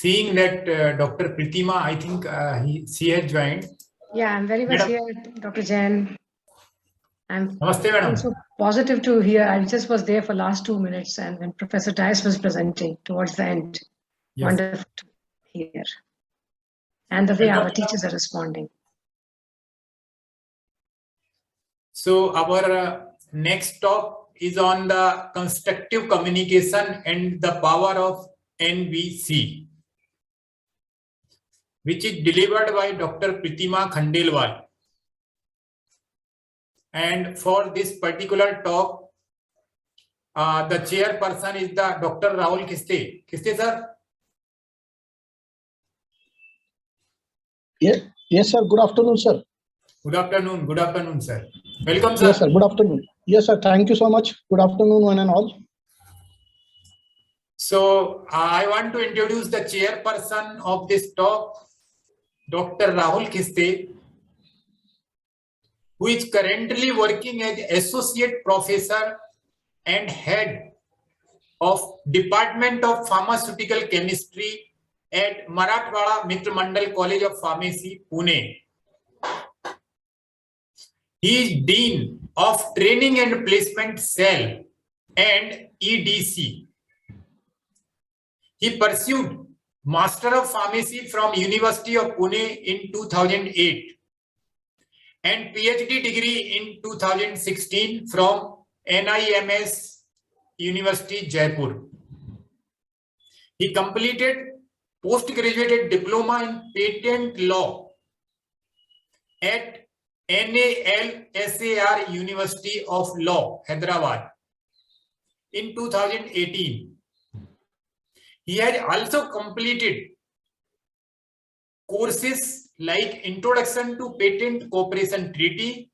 seeing that Dr. Pratima, I think she has joined. Yeah, I'm very much here, Dr. Jain. I'm Namaste, madam. so positive to hear. I just was there for last 2 minutes, and when Professor Dice was presenting towards the end, Yes. wonderful to hear. And the way our teachers are responding. So our next talk is on the constructive communication and the power of NVC, which is delivered by Dr. Pratima Khandelwal. And for this particular talk, the chairperson is the Dr. Rahul Kiste. Kiste, sir? Yes, sir. Good afternoon, sir. Good afternoon. Good afternoon, sir. Welcome, sir. Yes, sir. Good afternoon. Yes, sir. Thank you so much. Good afternoon, one and all. So I want to introduce the chairperson of this talk, Dr. Rahul Kiste, who is currently working as associate professor and head of Department of Pharmaceutical Chemistry at Marathwada Mitra Mandal College of Pharmacy, Pune. He is Dean of Training and Placement Cell and EDC. He pursued Master of Pharmacy from University of Pune in 2008 and PhD degree in 2016 from NIMS University, Jaipur. He completed postgraduate diploma in patent law at NALSAR University of Law, Hyderabad in 2018. He has also completed courses like Introduction to Patent Cooperation Treaty,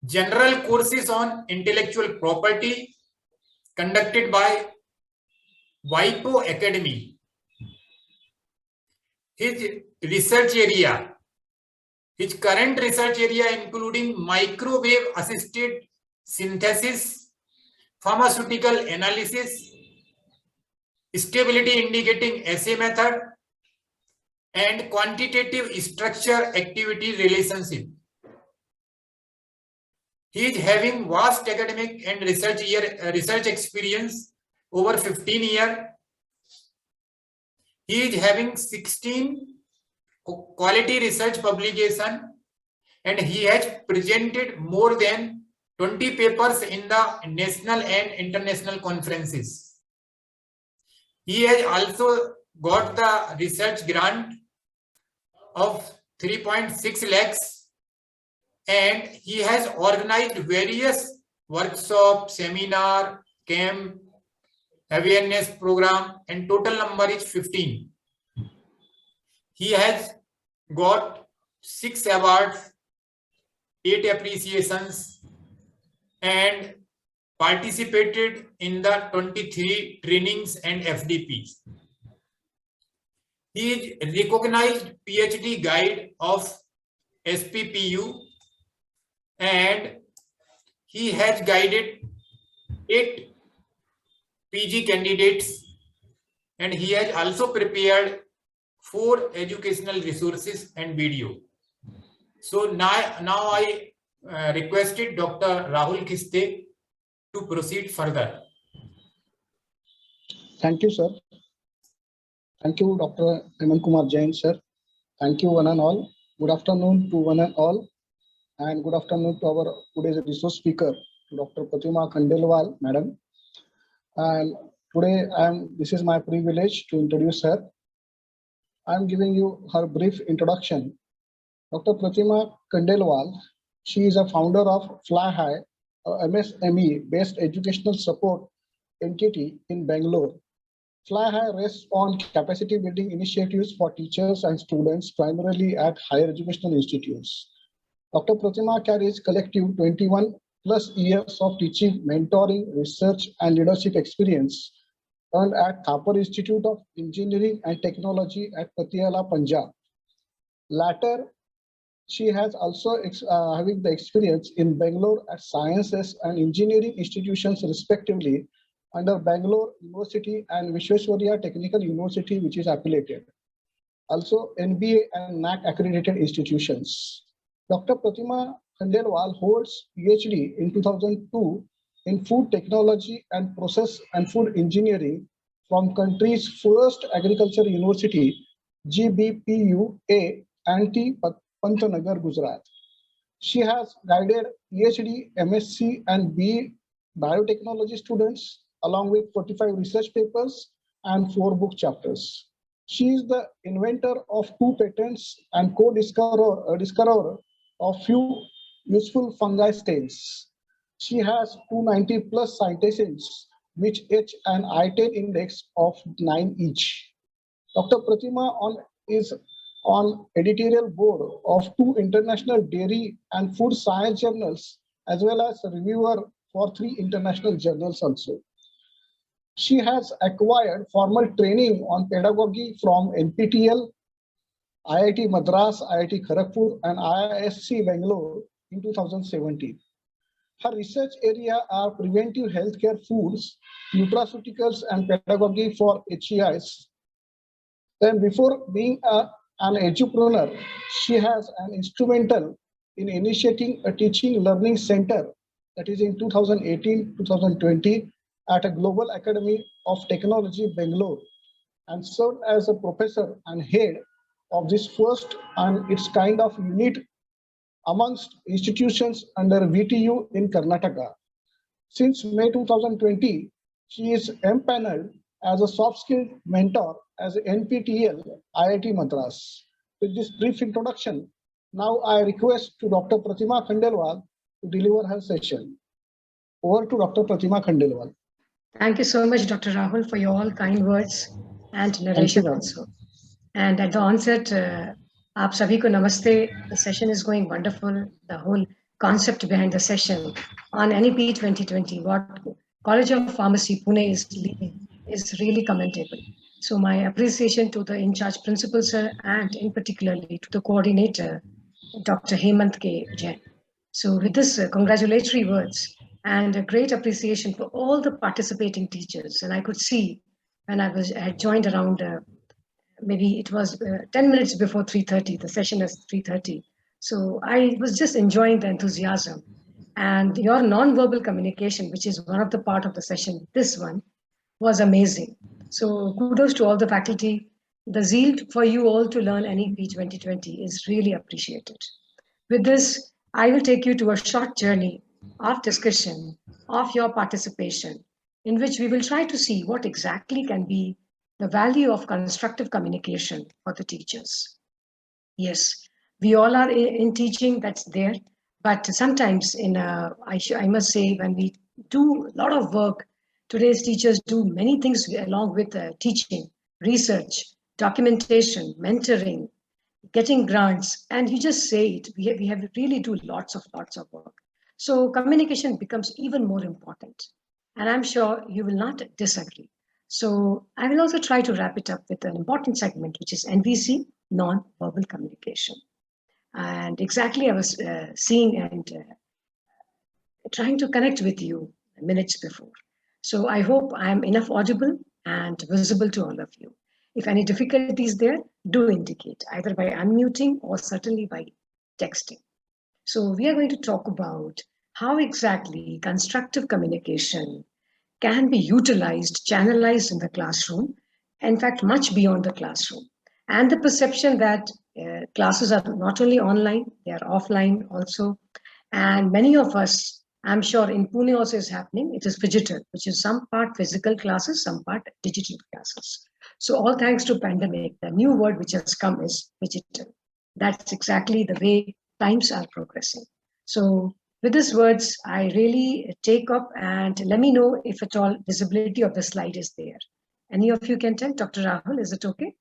general courses on intellectual property conducted by WIPO Academy. His research area, his current research area including microwave assisted synthesis, pharmaceutical analysis, stability indicating assay method, and quantitative structure activity relationship. He is having vast academic and research experience over 15 years. He is having 16 quality research publication, and he has presented more than 20 papers in the national and international conferences. He has also got the research grant of 3.6 lakhs, and he has organized various workshops, seminar, camp, awareness program, and total number is 15. He has got 6 awards, 8 appreciations, and participated in the 23 trainings and FDPs. He is recognized PhD guide of SPPU, and he has guided 8 PG candidates, and he has also prepared 4 educational resources and video. So now I requested Dr. Rahul Kiste to proceed further. Thank you, sir. Thank you, Dr. Hemant Kumar Jain, sir. Thank you, one and all. Good afternoon to one and all, and good afternoon to our today's resource speaker, Dr. Pratima Khandelwal, madam. And today, this is my privilege to introduce her. I am giving you her brief introduction. Dr. Pratima Khandelwal, she is a founder of FlyHigh, a MSME-based educational support entity in Bengaluru. FlyHigh rests on capacity building initiatives for teachers and students, primarily at higher educational institutes. Dr. Pratima carries collective 21 plus years of teaching, mentoring, research, and leadership experience earned at Thapar Institute of Engineering and Technology at Patiala, Punjab. Latter, she has also having the experience in Bengaluru at Sciences and Engineering institutions respectively, under Bangalore University and Vishwesvaraya Technical University, which is affiliated. Also NBA and NAC accredited institutions. Dr. Pratima Khandelwal holds PhD in 2002 in Food Technology and Process and Food Engineering from country's first agriculture university, GBPUA, Anti Pantnagar, Gujarat. She has guided PhD, MSc and BE biotechnology students along with 45 research papers and 4 book chapters. She is the inventor of 2 patents and co-discoverer of few useful fungi stains. She has 290 plus citations, which each an I-10 index of 9 each. Dr. Pratima is on editorial board of 2 international dairy and food science journals, as well as a reviewer for 3 international journals also. She has acquired formal training on pedagogy from NPTEL, IIT Madras, IIT Kharagpur, and IISc Bengaluru in 2017. Her research area are preventive healthcare foods, nutraceuticals, and pedagogy for HEIs. Then before being an edupreneur, she has an instrumental in initiating a teaching learning center that is in 2018-2020 at a Global Academy of Technology, Bengaluru, and served as a professor and head of this first and its kind of unit amongst institutions under VTU in Karnataka. Since May 2020, she is empaneled as a soft skill mentor as NPTEL IIT Madras. With this brief introduction, now I request to Dr. Pratima Khandelwal to deliver her session. Over to Dr. Pratima Khandelwal. Thank you so much, Dr. Rahul, for your all kind words and narration also. And at the onset, aap sabhi ko namaste. The session is going wonderful. The whole concept behind the session on NEP 2020, what College of Pharmacy Pune is leading, is really commendable. So my appreciation to the in-charge principal, sir, and in particularly to the coordinator, Dr. Hemant K. Jain. So with this congratulatory words and a great appreciation for all the participating teachers, and I could see when I had joined around maybe it was 10 minutes before 3:30, the session is 3:30. So I was just enjoying the enthusiasm and your non-verbal communication, which is one of the part of the session, this one was amazing. So kudos to all the faculty. The zeal for you all to learn NEP 2020 is really appreciated. With this, I will take you to a short journey of discussion of your participation, in which we will try to see what exactly can be the value of constructive communication for the teachers. Yes, we all are in teaching, that's there, but sometimes I must say, when we do a lot of work, today's teachers do many things along with teaching, research, documentation, mentoring, getting grants, and you just say it, we have really do lots of work. So communication becomes even more important, and I'm sure you will not disagree. So I will also try to wrap it up with an important segment, which is NVC, non-verbal communication. And exactly I was seeing and trying to connect with you minutes before. So I hope I'm enough audible and visible to all of you. If any difficulties there, do indicate either by unmuting or certainly by texting. So we are going to talk about how exactly constructive communication can be utilized, channelized in the classroom, in fact, much beyond the classroom. And the perception that classes are not only online, they are offline also. And many of us, I'm sure in Pune also is happening, it is digital, which is some part physical classes, some part digital classes. So all thanks to pandemic, the new word which has come is digital. That's exactly the way times are progressing. So with these words, I really take up, and let me know if at all visibility of the slide is there. Any of you can tell? Dr. Rahul, is it okay?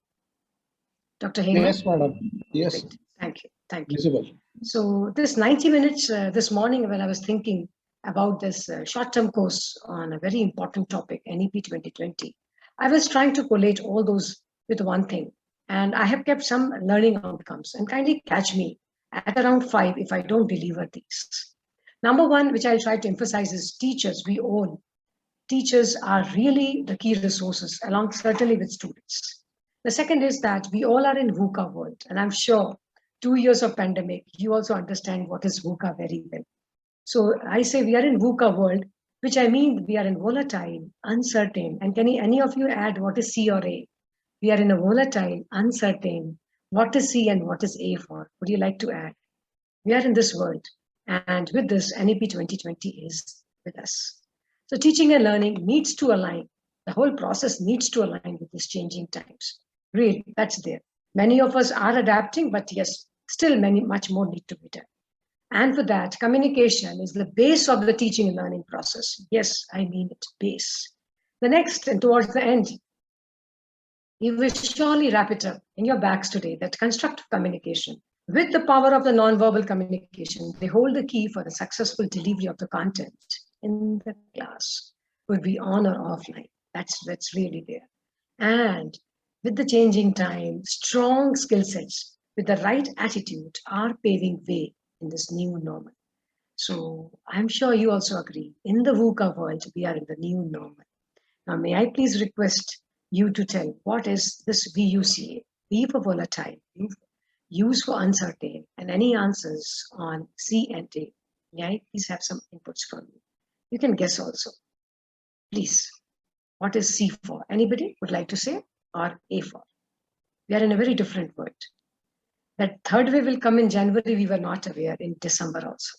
Dr. Hemant? Yes, madam. Yes. Great. Thank you. Thank you. Visible. So this 90 minutes this morning, when I was thinking about this short-term course on a very important topic, NEP 2020, I was trying to collate all those with one thing. And I have kept some learning outcomes, and kindly catch me at around 5 if I don't deliver these. Number one, which I'll try to emphasize, is teachers, we own teachers are really the key resources, along certainly with students. The second is that we all are in VUCA world, and I'm sure 2 years of pandemic, you also understand what is VUCA very well. So I say we are in VUCA world, which I mean we are in volatile, uncertain. And can any of you add what is C or A? We are in a volatile, uncertain. What is C and what is A for? Would you like to add? We are in this world. And with this, NEP 2020 is with us. So teaching and learning needs to align. The whole process needs to align with these changing times. Really, that's there. Many of us are adapting, but yes, still much more need to be done. And for that, communication is the base of the teaching and learning process. Yes, I mean it, base. The next, and towards the end, you will surely wrap it up in your bags today, that constructive communication with the power of the nonverbal communication, they hold the key for the successful delivery of the content in the class, would be on or offline. That's really there. And with the changing time, strong skill sets with the right attitude are paving way in this new normal. So I'm sure you also agree, in the VUCA world, we are in the new normal. Now, may I please request you to tell what is this VUCA? V for volatile, use for uncertain, and any answers on C and A. May I please have some inputs from you? You can guess also. Please, what is C for? Anybody would like to say? Or A for? We are in a very different world. That third wave will come in January, we were not aware, in December also.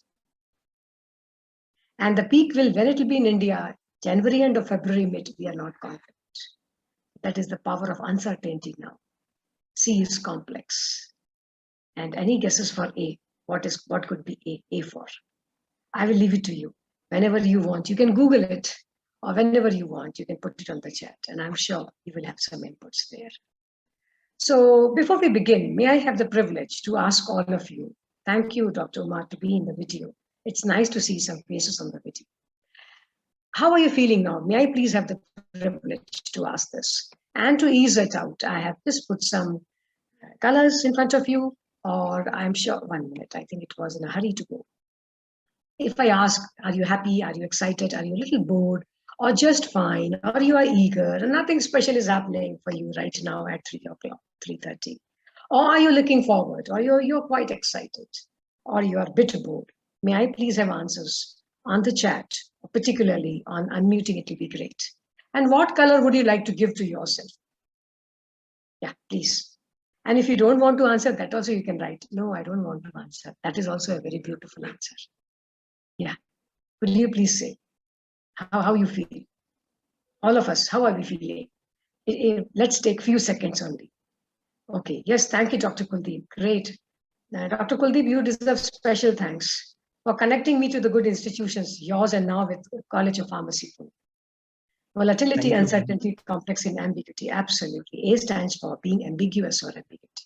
And the peak will, when it will be in India, January end or February mid, we are not confident. That is the power of uncertainty now. C is complex. And any guesses for A? What could be A for? I will leave it to you. Whenever you want, you can Google it, or whenever you want, you can put it on the chat, and I'm sure you will have some inputs there. So before we begin, may I have the privilege to ask all of you, thank you, Dr. Umar, to be in the video. It's nice to see some faces on the video. How are you feeling now? May I please have the privilege to ask this? And to ease it out, I have just put some colors in front of you, or I'm sure, 1 minute, I think it was in a hurry to go. If I ask, are you happy? Are you excited? Are you a little bored? Or just fine? Or you are eager and nothing special is happening for you right now at 3 o'clock, 3:30? Or are you looking forward? Or you're quite excited? Or you are a bit bored? May I please have answers on the chat, particularly on unmuting? It will be great. And what color would you like to give to yourself? Yeah, please. And if you don't want to answer, that also you can write. No, I don't want to answer. That is also a very beautiful answer. Yeah. Will you please say how you feel? All of us, how are we feeling? Let's take a few seconds only. Okay. Yes, thank you, Dr. Kuldeep. Great. Dr. Kuldeep, you deserve special thanks for connecting me to the good institutions, yours and now with College of Pharmacy. Volatility, uncertainty, complex and ambiguity. Absolutely. A stands for being ambiguous or ambiguity.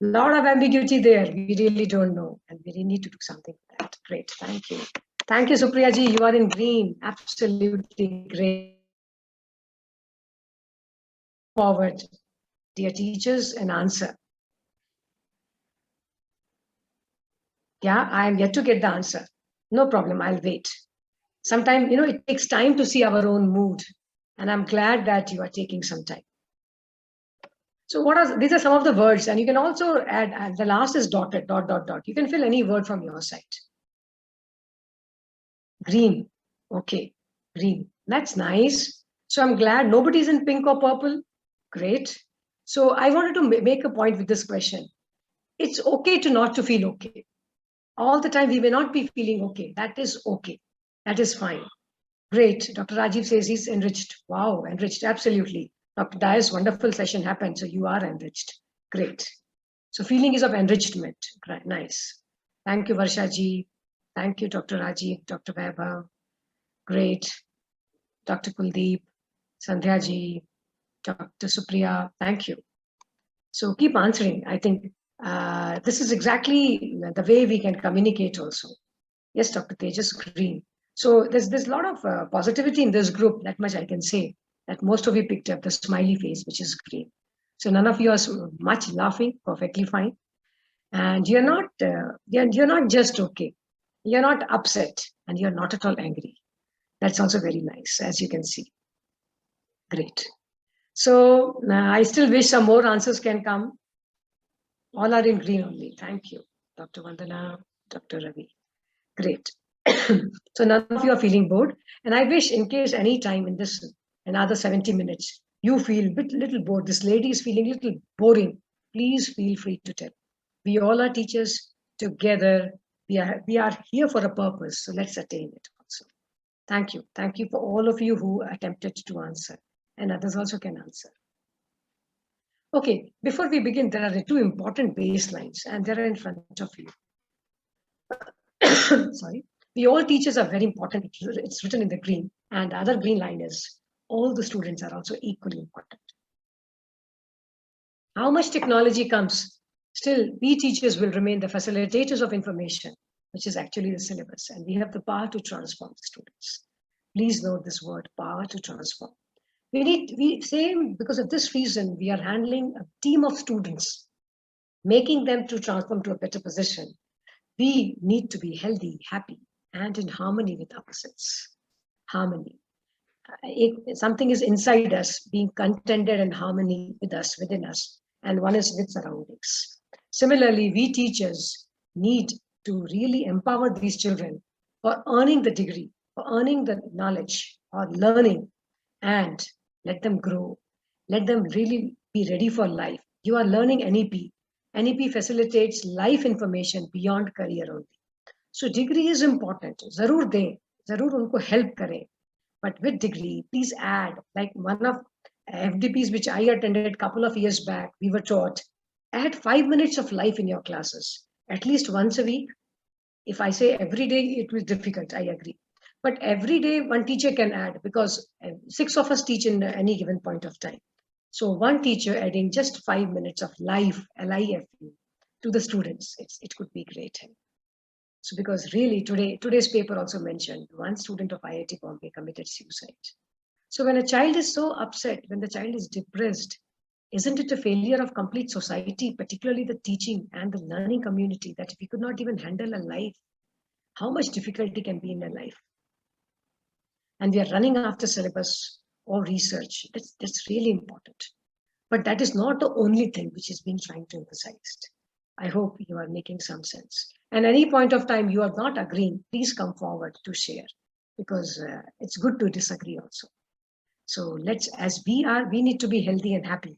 A lot of ambiguity there. We really don't know. And we really need to do something with that. Great. Thank you. Thank you, Supriya ji. You are in green. Absolutely great. Forward, dear teachers, an answer. Yeah, I am yet to get the answer. No problem. I'll wait. Sometimes, it takes time to see our own mood. And I'm glad that you are taking some time. So these are some of the words. And you can also add, the last is dotted, ... You can fill any word from your side. Green. Okay. Green. That's nice. So I'm glad nobody's in pink or purple. Great. So I wanted to make a point with this question. It's okay to not to feel okay. All the time we may not be feeling okay. That is okay. That is fine. Great. Dr. Rajiv says he's enriched. Wow, enriched. Absolutely. Dr. Dyer's wonderful session happened. So you are enriched. Great. So feeling is of enrichment. Right. Nice. Thank you, Varsha ji. Thank you, Dr. Rajiv, Dr. Vaibhav. Great. Dr. Kuldeep, Sandhya ji, Dr. Supriya. Thank you. So keep answering. I think this is exactly the way we can communicate also. Yes, Dr. Tejas, green. So there's a lot of positivity in this group. That much I can say. That most of you picked up the smiley face, which is green. So none of you are much laughing. Perfectly fine. And you're not just okay. You're not upset and you're not at all angry. That's also very nice, as you can see. Great. So I still wish some more answers can come. All are in green only. Thank you, Dr. Vandana, Dr. Ravi. Great. So none of you are feeling bored. And I wish in case any time in this another 70 minutes, you feel a little bored. This lady is feeling a little boring. Please feel free to tell. We all are teachers together. We are here for a purpose. So let's attain it also. Thank you. Thank you for all of you who attempted to answer. And others also can answer. Okay, before we begin, there are two important baselines and they're in front of you. Sorry. We all teachers are very important. It's written in the green. And the other green line is all the students are also equally important. How much technology comes, still we teachers will remain the facilitators of information, which is actually the syllabus. And we have the power to transform the students. Please note this word, power to transform. We say because of this reason, we are handling a team of students, making them to transform to a better position. We need to be healthy, happy, and in harmony with ourselves. Harmony. Something is inside us, being contented and harmony with us, within us, and one is with surroundings. Similarly, we teachers need to really empower these children for earning the degree, for earning the knowledge or learning, and let them grow. Let them really be ready for life. You are learning NEP. NEP facilitates life information beyond career only. So degree is important. Zarur dein, zarur unko help kare. But with degree, please add, like one of FDPs which I attended a couple of years back, we were taught, add 5 minutes of life in your classes, at least once a week. If I say every day, it was difficult, I agree. But every day one teacher can add, because 6 of us teach in any given point of time. So one teacher adding just 5 minutes of life, LIFU, to the students, it could be great. So because really today's paper also mentioned one student of IIT Bombay committed suicide. So when a child is so upset, when the child is depressed, isn't it a failure of complete society, particularly the teaching and the learning community, that if we could not even handle a life, how much difficulty can be in a life? And we are running after syllabus or research. That's really important. But that is not the only thing which is being trying to emphasize. I hope you are making some sense. And any point of time you are not agreeing, please come forward to share, because it's good to disagree also. So as we need to be healthy and happy.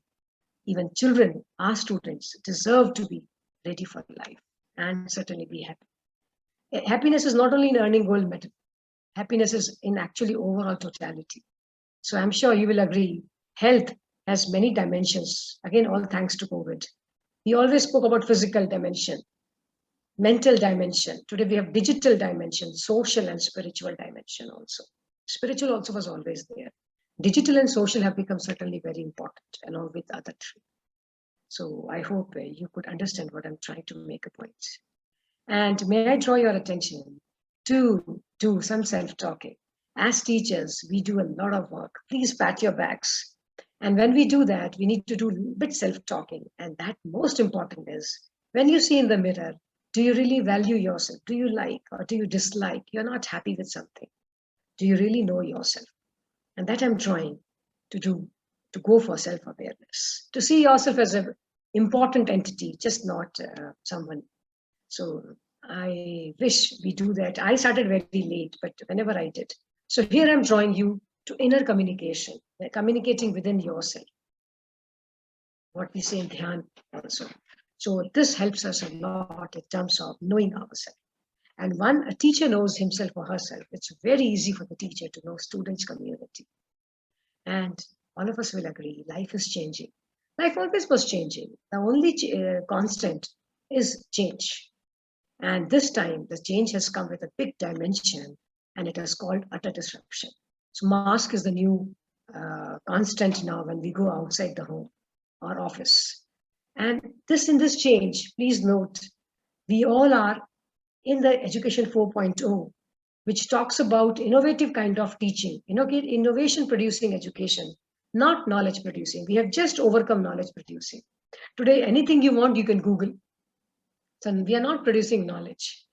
Even children, our students, deserve to be ready for life and certainly be happy. Happiness is not only in earning gold medal. Happiness is in actually overall totality. So I'm sure you will agree, health has many dimensions. Again, all thanks to COVID. We always spoke about physical dimension, mental dimension. Today we have digital dimension, social and spiritual dimension also. Spiritual also was always there. Digital and social have become certainly very important along with other three. So I hope you could understand what I'm trying to make a point. And may I draw your attention to do some self-talking. As teachers, we do a lot of work. Please pat your backs. And when we do that, we need to do a bit self-talking. And that most important is, when you see in the mirror, do you really value yourself? Do you like or do you dislike? You're not happy with something. Do you really know yourself? And that I'm trying to do, to go for self-awareness, to see yourself as an important entity, just not someone. So I wish we do that. I started very late, but whenever I did. So here I'm drawing you to inner communication, communicating within yourself. What we say in Dhyan also. So this helps us a lot in terms of knowing ourselves. And a teacher knows himself or herself. It's very easy for the teacher to know students' community. And all of us will agree, life is changing. Life always was changing. The only constant is change. And this time, the change has come with a big dimension, and it is called utter disruption. So mask is the new constant now when we go outside the home or office. And in this change, please note, we all are in the Education 4.0, which talks about innovative kind of teaching, innovation producing education, not knowledge producing. We have just overcome knowledge producing. Today, anything you want, you can Google. So we are not producing knowledge.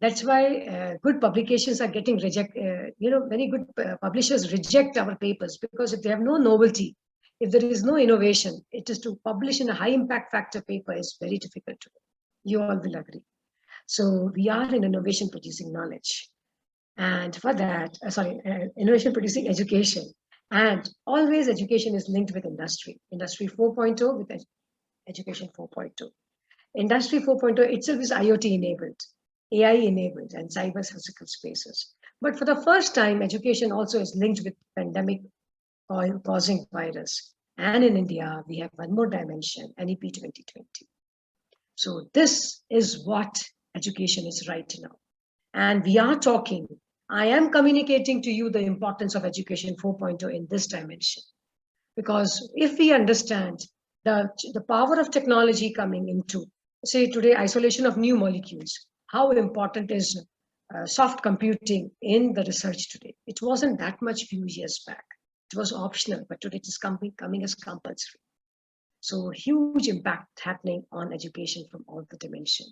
That's why good publications are getting rejected. Very good publishers reject our papers because if they have no novelty, if there is no innovation, it is to publish in a high impact factor paper is very difficult to do. You all will agree. So we are in innovation producing knowledge. And for that, innovation producing education. And always education is linked with industry. Industry 4.0 with education 4.2. Industry 4.0 itself is IoT enabled, AI enabled, and cyber physical spaces. But for the first time, education also is linked with pandemic causing virus. And in India, we have one more dimension, NEP 2020. So this is what education is right now. And we are talking, I am communicating to you the importance of education 4.0 in this dimension. Because if we understand the power of technology coming into, say today, isolation of new molecules, how important is soft computing in the research today? It wasn't that much few years back. It was optional, but today it is coming as compulsory. So huge impact happening on education from all the dimensions.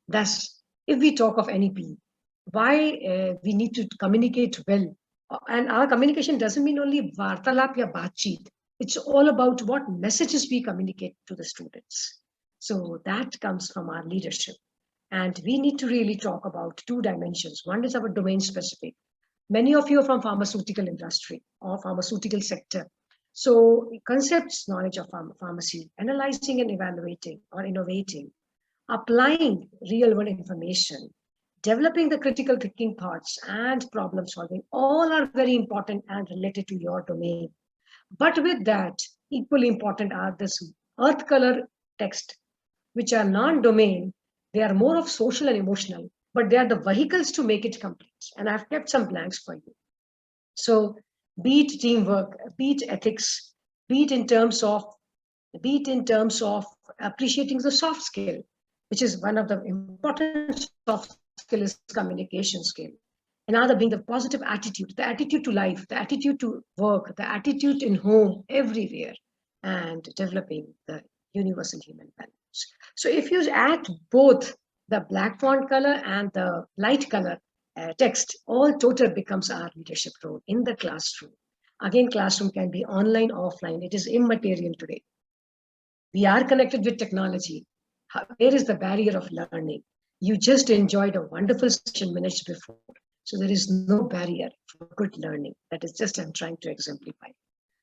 Thus, if we talk of NEP, why we need to communicate well. And our communication doesn't mean only vartalap ya baatcheet. It's all about what messages we communicate to the students. So that comes from our leadership. And we need to really talk about two dimensions. One is our domain specific. Many of you are from pharmaceutical industry or pharmaceutical sector. So concepts, knowledge of pharmacy, analyzing and evaluating or innovating, applying real world information, developing the critical thinking thoughts and problem solving, all are very important and related to your domain. But with that, equally important are this earth color text, which are non-domain. They are more of social and emotional, but they are the vehicles to make it complete. And I've kept some blanks for you. So be it teamwork, be it ethics, be it in terms of appreciating the soft skill, which is one of the important soft skill is communication skill. Another being the positive attitude, the attitude to life, the attitude to work, the attitude in home, everywhere, and developing the universal human values. So if you add both the black font color and the light color text, all total becomes our leadership role in the classroom. Again, classroom can be online, offline. It is immaterial today. We are connected with technology. Where is the barrier of learning? You just enjoyed a wonderful session minutes before. So there is no barrier for good learning. That is just I'm trying to exemplify.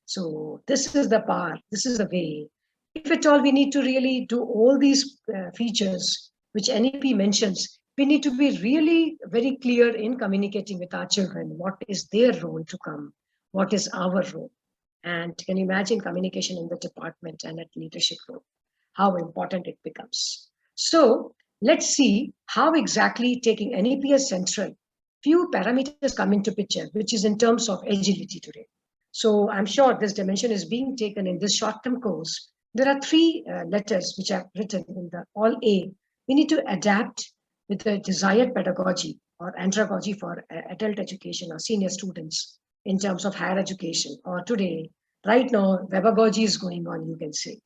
So this is the power. This is the way. If at all we need to really do all these features which NEP mentions, we need to be really very clear in communicating with our children. What is their role to come? What is our role? And can you imagine communication in the department and at leadership role, how important it becomes. So let's see how exactly taking NEP as central, few parameters come into picture, which is in terms of agility today. So I'm sure this dimension is being taken in this short-term course. There are three letters which I've written in the all A. We need to adapt with the desired pedagogy or andragogy for adult education or senior students in terms of higher education. Or today, right now, webagogy is going on, you can say.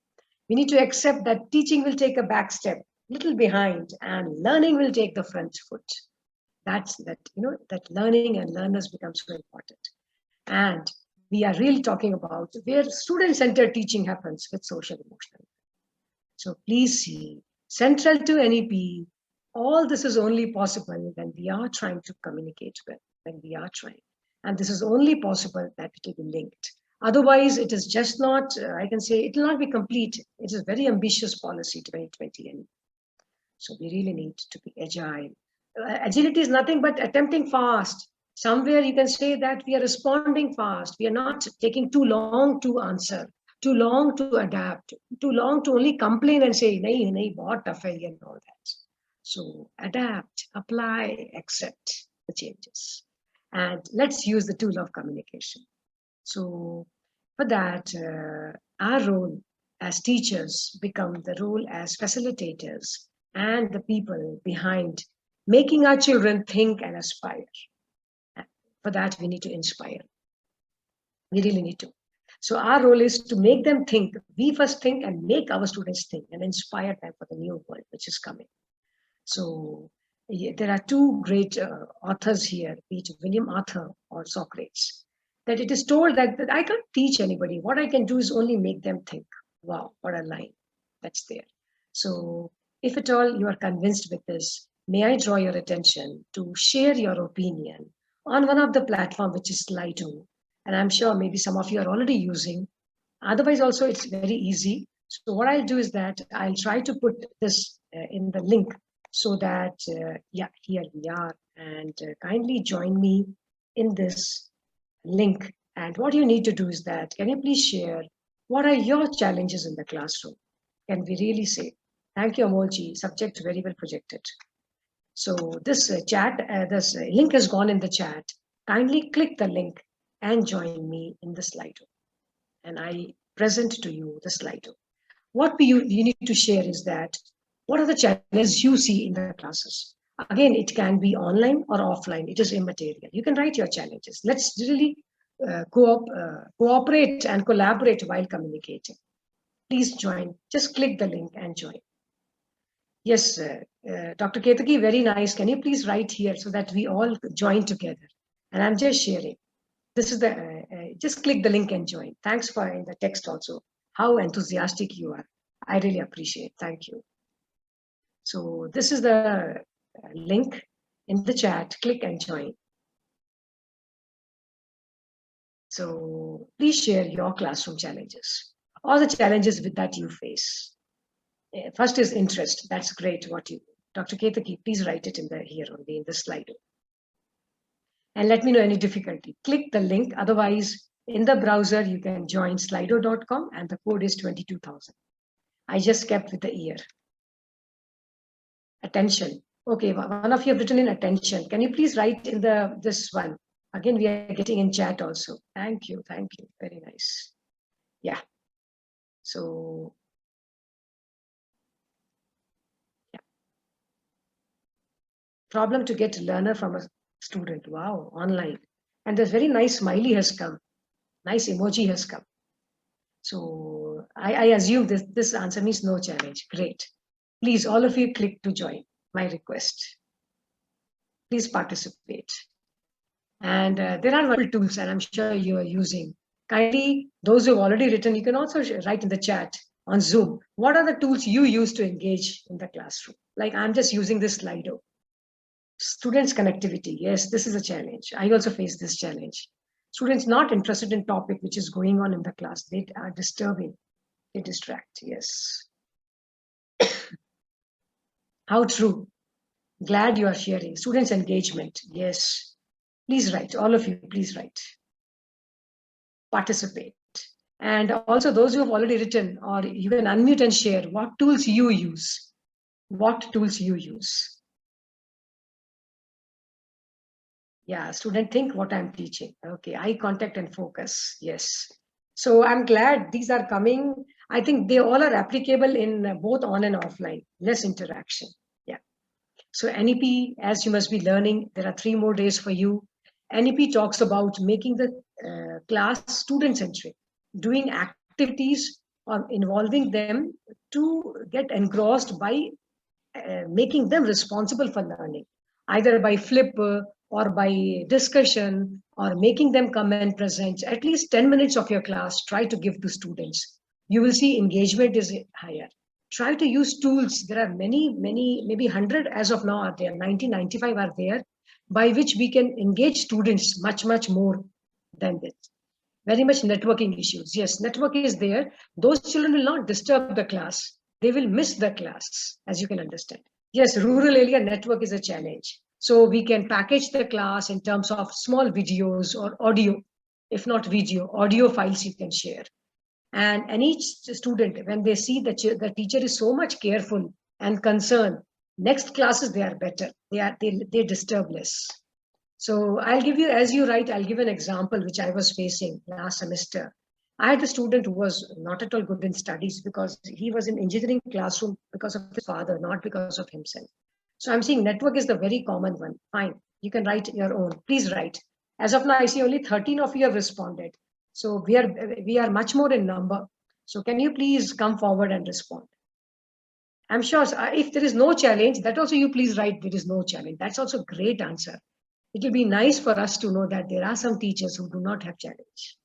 We need to accept that teaching will take a back step, little behind, and learning will take the front foot. That's that, that learning and learners become so important. And we are really talking about where student-centered teaching happens with social emotional. So please see, central to NEP, all this is only possible when we are trying to communicate well, when we are trying. And this is only possible that it will be linked. Otherwise, it is just not, I can say, it will not be complete. It is a very ambitious policy, 2020 NEP. So we really need to be agile. Agility is nothing but attempting fast. Somewhere you can say that we are responding fast. We are not taking too long to answer, too long to adapt, too long to only complain and say, nahi, bahut tough hai, and all that. So adapt, apply, accept the changes. And let's use the tool of communication. So for that, our role as teachers become the role as facilitators and the people behind making our children think and aspire. For that, we need to inspire. We really need to. So our role is to make them think. We first think and make our students think and inspire them for the new world which is coming. So there are two great authors here, be it William Arthur or Socrates, that it is told that I can't teach anybody. What I can do is only make them think. Wow, what a line that's there. So if at all you are convinced with this, may I draw your attention to share your opinion on one of the platform, which is Slido. And I'm sure maybe some of you are already using. Otherwise, also it's very easy. So what I'll do is that I'll try to put this in the link so that, yeah, here we are. And kindly join me in this link. And what you need to do is that, can you please share what are your challenges in the classroom? Can we really say, thank you, Amolji, subject very well projected. So this this link has gone in the chat. Kindly click the link and join me in the Slido. And I present to you the Slido. What you need to share is that, what are the challenges you see in the classes? Again, it can be online or offline. It is immaterial. You can write your challenges. Let's really cooperate and collaborate while communicating. Please join. Just click the link and join. Yes, Dr. Ketaki, very nice. Can you please write here so that we all join together? And I'm just sharing. This is the, just click the link and join. Thanks for in the text also. How enthusiastic you are. I really appreciate. Thank you. So this is the link in the chat. Click and join. So please share your classroom challenges or the challenges that you face. First is interest. That's great. What you, Dr. Ketaki, please write it in the here only in the slide. And let me know any difficulty. Click the link. Otherwise, in the browser, you can join slido.com and the code is 22,000. I just kept with the year. Attention. Okay, one of you have written in attention. Can you please write in the this one? Again, we are getting in chat also. Thank you. Thank you. Very nice. Yeah. So, yeah. Problem to get learner from a student. Wow, online. And this very nice smiley has come. Nice emoji has come. So I assume this answer means no challenge. Great. Please, all of you click to join. My request. Please participate. And there are multiple tools, and I'm sure you are using. Kindly, those who have already written, you can also write in the chat on Zoom. What are the tools you use to engage in the classroom? Like I'm just using this Slido. Students' connectivity. Yes, this is a challenge. I also face this challenge. Students not interested in topic which is going on in the class. They are disturbing. They distract. Yes. How true. Glad you are sharing. Students' engagement. Yes. Please write. All of you, please write. Participate. And also those who have already written, or you can unmute and share what tools you use. What tools you use. Yeah, student, think what I'm teaching. Okay, eye contact and focus. Yes. So I'm glad these are coming. I think they all are applicable in both on and offline. Less interaction. Yeah. So NEP, as you must be learning, there are 3 more days for you. NEP talks about making the class student-centric, doing activities or involving them to get engrossed by making them responsible for learning, either by flip or by discussion or making them come and present. At least 10 minutes of your class, try to give to students. You will see engagement is higher. Try to use tools. There are many, maybe 100 as of now are there, 90, 95 are there, by which we can engage students much more than this. Very much networking issues. Yes, network is there. Those children will not disturb the class. They will miss the class, as you can understand. Yes, rural area network is a challenge. So we can package the class in terms of small videos or audio, if not video, audio files you can share. And each student, when they see that the teacher is so much careful and concerned, next classes, they are better. They disturb less. So I'll give you, as you write, I'll give an example which I was facing last semester. I had a student who was not at all good in studies because he was in engineering classroom because of his father, not because of himself. So I'm saying network is the very common one. Fine, you can write your own. Please write. As of now, I see only 13 of you have responded. So we are much more in number. So can you please come forward and respond? I'm sure if there is no challenge, that also you please write there is no challenge. That's also a great answer. It will be nice for us to know that there are some teachers who do not have challenge.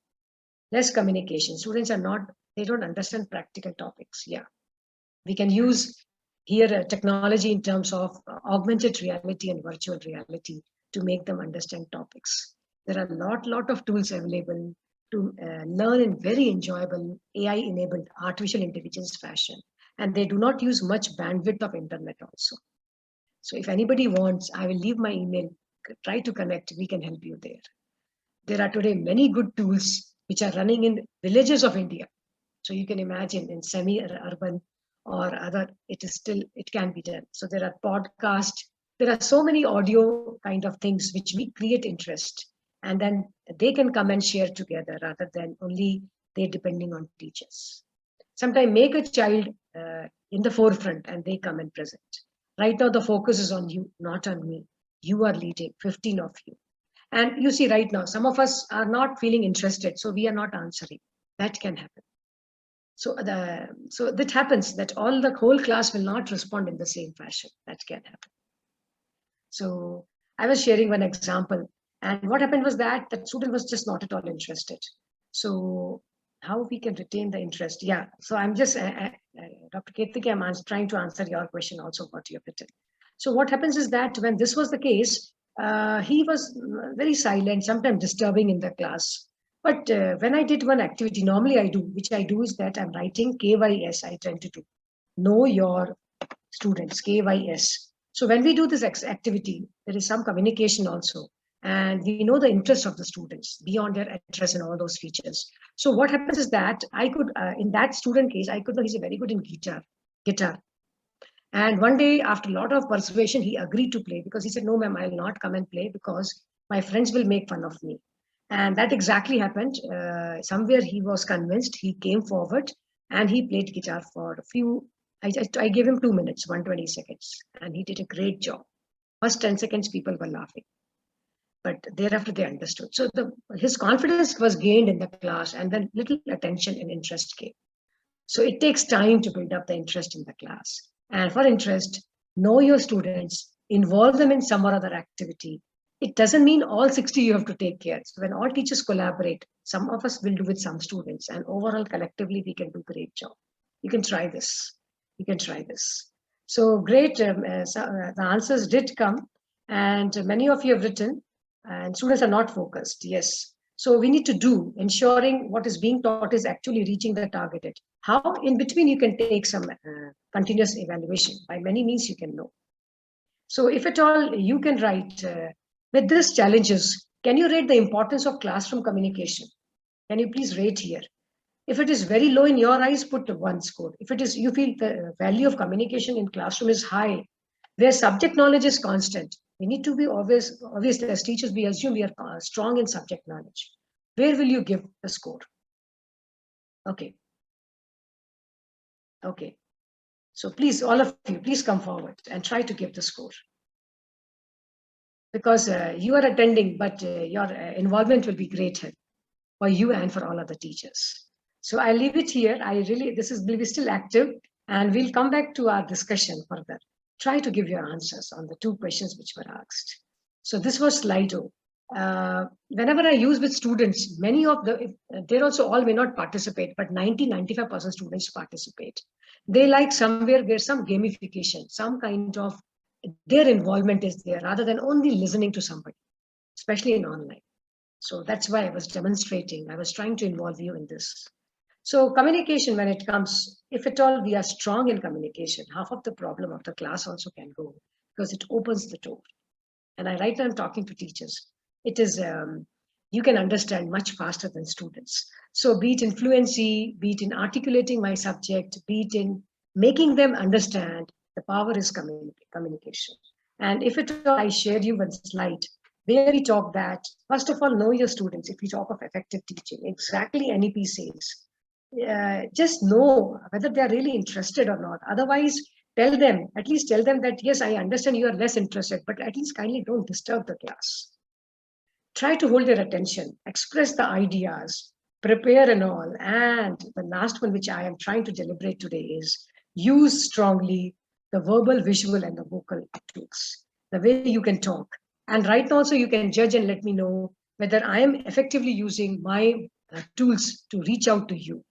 Less communication. Students are not, they don't understand practical topics. Yeah. We can use here technology in terms of augmented reality and virtual reality to make them understand topics. There are a lot of tools available to learn in very enjoyable AI-enabled artificial intelligence fashion. And they do not use much bandwidth of internet also. So if anybody wants, I will leave my email, try to connect, we can help you there. There are today many good tools which are running in villages of India. So you can imagine in semi-urban or other, it can be done. So there are podcasts, there are so many audio kind of things which we create interest. And then they can come and share together rather than only they depending on teachers. Sometimes make a child in the forefront and they come and present. Right now, the focus is on you, not on me. You are leading, 15 of you. And you see right now, some of us are not feeling interested, so we are not answering. That can happen. So that happens, that the whole class will not respond in the same fashion. That can happen. So I was sharing one example. And what happened was that the student was just not at all interested. So how we can retain the interest? Yeah. So I'm just, Dr. Ketiki, I'm trying to answer your question also what you have written. So what happens is that when this was the case, he was very silent, sometimes disturbing in the class. But when I did one activity, normally which I do is that I'm writing KYS, I tend to do. Know your students, KYS. So when we do this activity, there is some communication also. And we know the interest of the students beyond their address and all those features. So what happens is that I could, in that student case, I could know he's very good in guitar. And one day after a lot of persuasion, he agreed to play because he said, no, ma'am, I'll not come and play because my friends will make fun of me. And that exactly happened. Somewhere he was convinced, he came forward and he played guitar for a few, I gave him 2 minutes, 120 seconds, and he did a great job. First 10 seconds, people were laughing. But thereafter they understood. So his confidence was gained in the class and then little attention and interest came. So it takes time to build up the interest in the class. And for interest, know your students, involve them in some or other activity. It doesn't mean all 60 you have to take care. So when all teachers collaborate, some of us will do with some students and overall collectively we can do a great job. You can try this. You can try this. So great, the answers did come and many of you have written and students are not focused. Yes. So we need to do ensuring what is being taught is actually reaching the targeted. How in between you can take some continuous evaluation. By many means you can know. So if at all you can write with these challenges, can you rate the importance of classroom communication? Can you please rate here? If it is very low in your eyes, put 1 score. If it is, you feel the value of communication in classroom is high, where subject knowledge is constant. We need to be obviously as teachers, we assume we are strong in subject knowledge. Where will you give the score? Okay. Okay. So please, all of you, please come forward and try to give the score. Because you are attending, but your involvement will be great help for you and for all other teachers. So I leave it here. This will be still active and we'll come back to our discussion further. Try to give your answers on the 2 questions which were asked. So this was Slido. Whenever I use with students, many of they're also all may not participate, but 90-95% students participate. They like somewhere where some gamification, some kind of their involvement is there rather than only listening to somebody, especially in online. So that's why I was demonstrating. I was trying to involve you in this. So communication, when it comes, if at all we are strong in communication, half of the problem of the class also can go because it opens the door. And right now I'm talking to teachers. It is, you can understand much faster than students. So be it in fluency, be it in articulating my subject, be it in making them understand, the power is communication. And if at all I share you one slide, where we talk that, first of all, know your students. If we talk of effective teaching, exactly NEP says, just know whether they are really interested or not. Otherwise, at least tell them that, yes, I understand you are less interested, but at least kindly don't disturb the class. Try to hold their attention, express the ideas, prepare and all. And the last one, which I am trying to deliberate today is use strongly the verbal, visual, and the vocal tools, the way you can talk. And right now also you can judge and let me know whether I am effectively using my tools to reach out to you.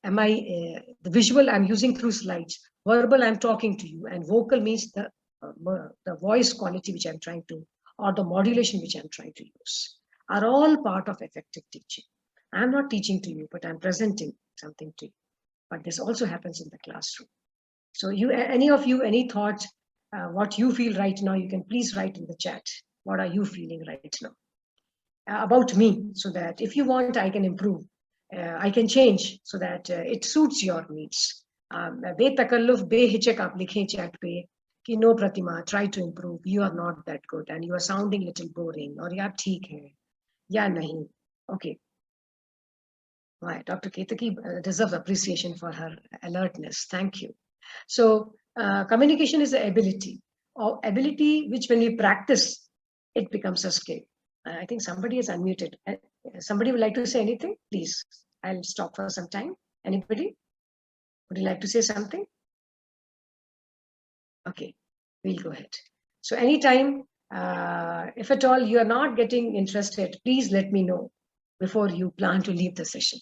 Am I, the visual I'm using through slides, verbal I'm talking to you, and vocal means the voice quality which I'm trying to, or the modulation which I'm trying to use, are all part of effective teaching. I'm not teaching to you, but I'm presenting something to you. But this also happens in the classroom. So you, any of you, any thoughts, what you feel right now, you can please write in the chat. What are you feeling right now about me, so that if you want, I can improve. I can change so that it suits your needs. बेतकल्लुफ बेहिचक आप लिखें chat पे कि no Pratima, try to improve. You are not that good and you are sounding a little boring. और यार ठीक है या नहीं. Okay. Why? Dr. Ketaki deserves appreciation for her alertness. Thank you. So communication is an ability, or ability which when we practice, it becomes a skill. I think somebody is unmuted. Somebody would like to say anything? Please, I'll stop for some time. Anybody? Would you like to say something? Okay, we'll go ahead. So anytime, if at all you are not getting interested, please let me know before you plan to leave the session.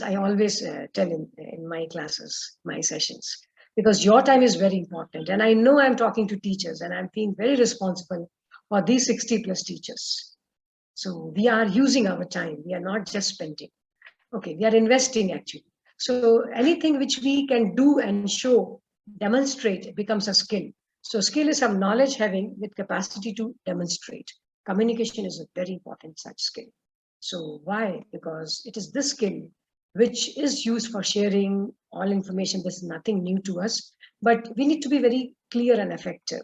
I always tell in my classes, my sessions, because your time is very important. And I know I'm talking to teachers and I'm being very responsible for these 60 plus teachers. So we are using our time. We are not just spending. Okay, we are investing actually. So anything which we can do and show, demonstrate, becomes a skill. So skill is some knowledge having with capacity to demonstrate. Communication is a very important such skill. So why? Because it is this skill which is used for sharing all information. This is nothing new to us, but we need to be very clear and effective.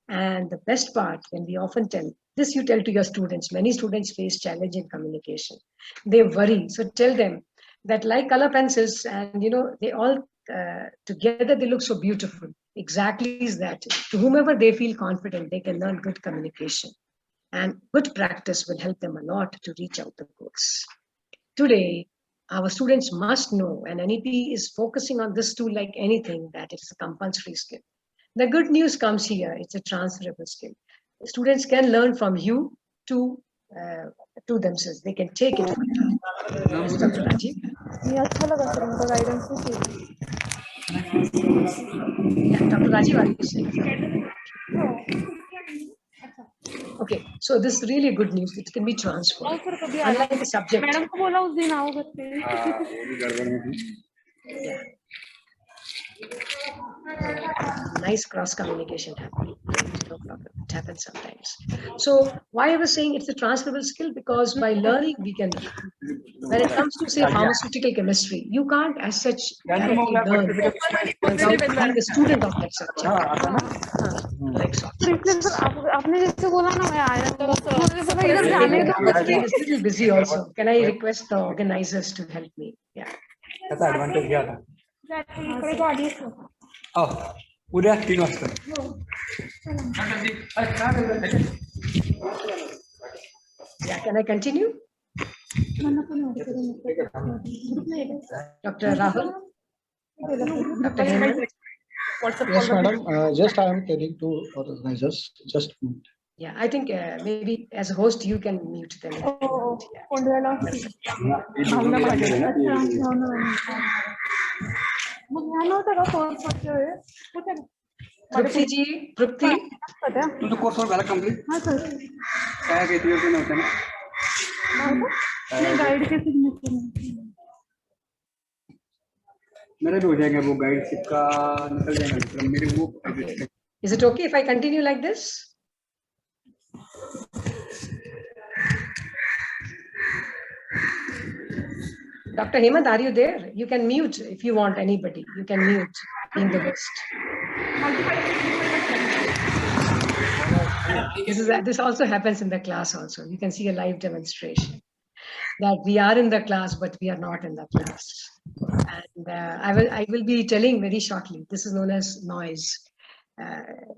And the best part, when we often tell, this you tell to your students, many students face challenge in communication. They worry. So tell them that like color pencils and, you know, they all together, they look so beautiful. Exactly is that. To whomever they feel confident, they can learn good communication. And good practice will help them a lot to reach out the goals. Today, our students must know, and NEP is focusing on this tool like anything, that it's a compulsory skill. The good news comes here, it's a transferable skill. Students can learn from you to themselves. They can take it. Yes, Dr. Rajiv. Yeah, Dr. Rajiv, are you saying? Okay, so this is really good news. It can be transferred. Unlike the subject. Yeah. Nice cross communication happening. No problem. It happens sometimes. So why I was saying it's a transferable skill, because by learning we can, when it comes to say pharmaceutical chemistry, you can't as such directly learn without being a student of that subject. Like so. Our brain is a little busy also. Can I request the organizers to help me? Yeah. उद्या 3 वाजता. Yeah, can I continue? Dr. Rahul? Dr. Hemant? Yes, madam. Just I am telling to organizers. Just a minute. Yeah, I think maybe as a host, you can mute them. Trupti ji, Trupti. तुझं course वर झाला complete? हां sir. काय काही दिवस नव्हते ना? नहीं guide के सिग्नेचर मेरा भी हो जाएगा वो गाइड सिक्का निकल जाएगा मेरे वो. Is it okay if I continue like this? Dr. Hemant, are you there? You can mute if you want anybody. You can mute, being the guest. This also happens in the class also. You can see a live demonstration that we are in the class, but we are not in the class. And I will be telling very shortly. This is known as noise.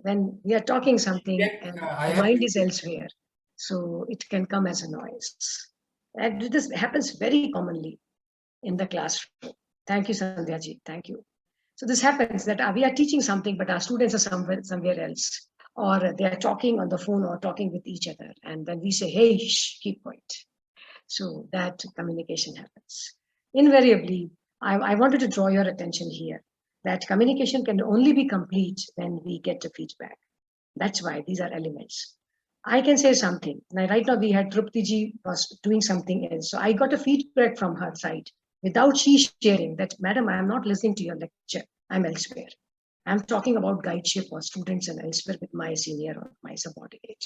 When we are talking something and our mind is elsewhere, so it can come as a noise. And this happens very commonly in the classroom. Thank you, Sandhya ji. Thank you. So this happens that we are teaching something, but our students are somewhere else, or they are talking on the phone or talking with each other. And then we say, hey, shh, keep quiet. So that communication happens. Invariably, I wanted to draw your attention here that communication can only be complete when we get the feedback. That's why these are elements. I can say something. Now, right now we had Trupti ji was doing something else. So I got a feedback from her side without she sharing that, madam, I am not listening to your lecture. I'm elsewhere. I'm talking about guideship or students and elsewhere with my senior or my subordinate.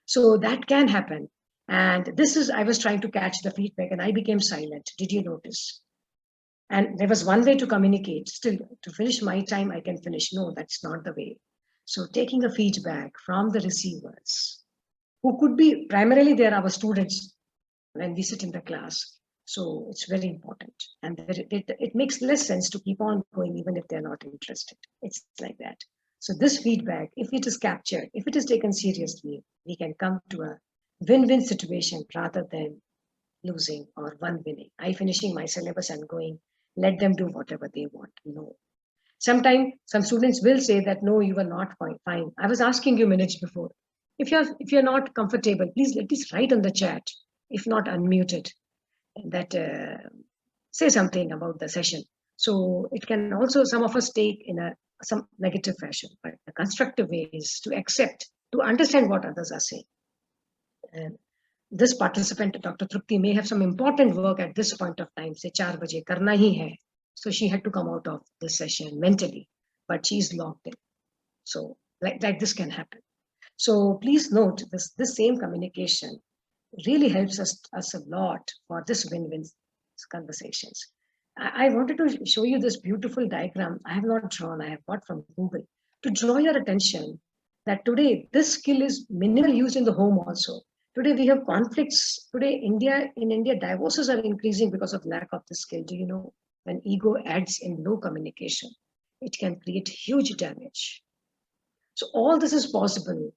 So that can happen. And this is, I was trying to catch the feedback and I became silent. Did you notice? And there was one way to communicate. Still, to finish my time, I can finish. No, that's not the way. So taking a feedback from the receivers, who could be primarily they are our students when we sit in the class. So it's very important. And it makes less sense to keep on going even if they're not interested. It's like that. So this feedback, if it is captured, if it is taken seriously, we can come to a win-win situation rather than losing or one winning. I finishing my syllabus and going, let them do whatever they want. No. Sometimes some students will say that, no, you were not fine. I was asking you minutes before. If you're not comfortable, please let us write on the chat, if not unmuted, that say something about the session. So it can also, some of us take in some negative fashion, but the constructive way is to accept, to understand what others are saying. And this participant, Dr. Trupti, may have some important work at this point of time, say 4 baje, karna hi hai. So she had to come out of this session mentally, but she's locked in. So like this can happen. So please note this same communication really helps us a lot for this win-win conversations. I wanted to show you this beautiful diagram. I have not drawn, I have got from Google, to draw your attention that today this skill is minimal used in the home also. Today we have conflicts. Today in India, divorces are increasing because of lack of this skill. Do you know, when ego adds in low communication, it can create huge damage. So all this is possible.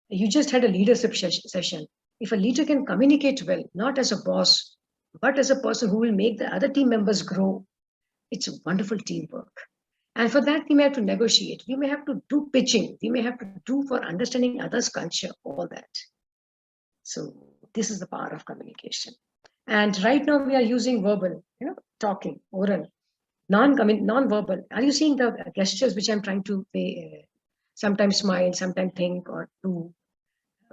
You just had a leadership session. If a leader can communicate well, not as a boss, but as a person who will make the other team members grow, it's a wonderful teamwork. And for that, we may have to negotiate. We may have to do pitching. We may have to do for understanding others' culture, all that. So this is the power of communication. And right now we are using verbal, talking, oral, non-verbal. Are you seeing the gestures which I'm trying to pay? Sometimes smile, sometimes think or do.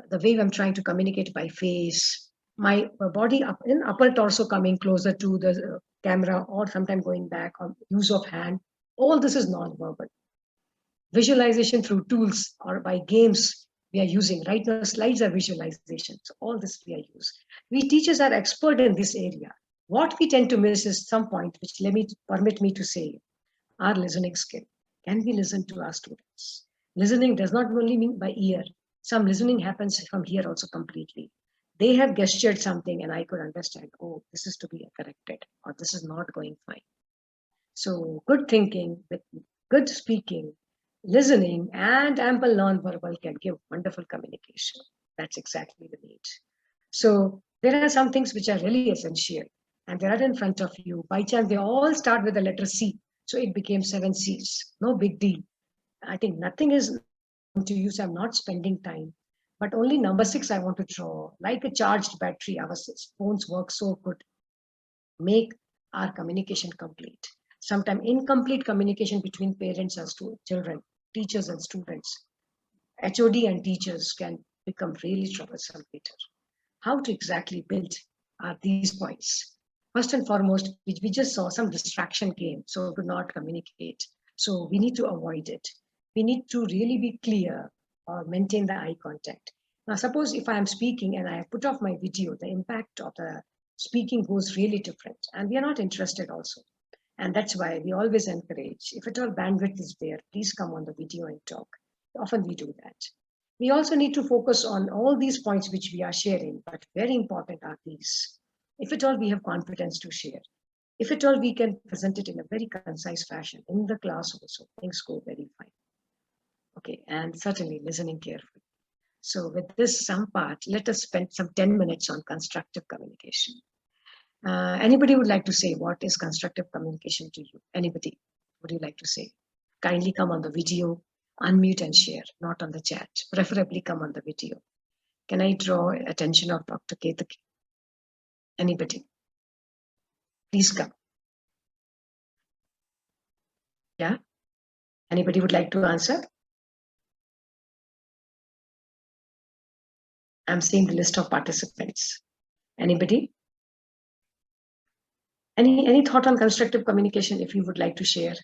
The way I'm trying to communicate by face, my body in upper torso coming closer to the camera or sometimes going back, or use of hand. All this is non-verbal. Visualization through tools or by games we are using. Right now, slides are visualization. So all this we are using. We teachers are expert in this area. What we tend to miss is some point, which permit me to say, our listening skill. Can we listen to our students? Listening does not only mean by ear. Some listening happens from here also completely. They have gestured something and I could understand, oh, this is to be corrected or this is not going fine. So good thinking with good speaking, listening and ample non-verbal can give wonderful communication. That's exactly the need. So there are some things which are really essential and they are in front of you. By chance, they all start with the letter C. So it became 7 C's. No big deal. I think nothing is to use. I'm not spending time, but only number 6 I want to draw. Like a charged battery, our phones work so good. Make our communication complete. Sometimes incomplete communication between parents and children, teachers and students, HOD and teachers can become really troublesome later. How to exactly build these points? First and foremost, we just saw some distraction came, so to not communicate. So we need to avoid it. We need to really be clear or maintain the eye contact. Now, suppose if I am speaking and I put off my video, the impact of the speaking goes really different and we are not interested also. And that's why we always encourage, if at all bandwidth is there, please come on the video and talk. Often we do that. We also need to focus on all these points which we are sharing, but very important are these. If at all we have confidence to share, if at all we can present it in a very concise fashion, in the class also, things go very fine. Okay, and certainly listening carefully. So with this some part, let us spend some 10 minutes on constructive communication. Anybody would like to say what is constructive communication to you? Anybody? would you like to say? Kindly come on the video, unmute and share, not on the chat. Preferably come on the video. Can I draw attention of Dr. Ketaki? Anybody? Please come. Yeah? Anybody would like to answer? I'm seeing the list of participants. Anybody? Any thought on constructive communication if you would like to share?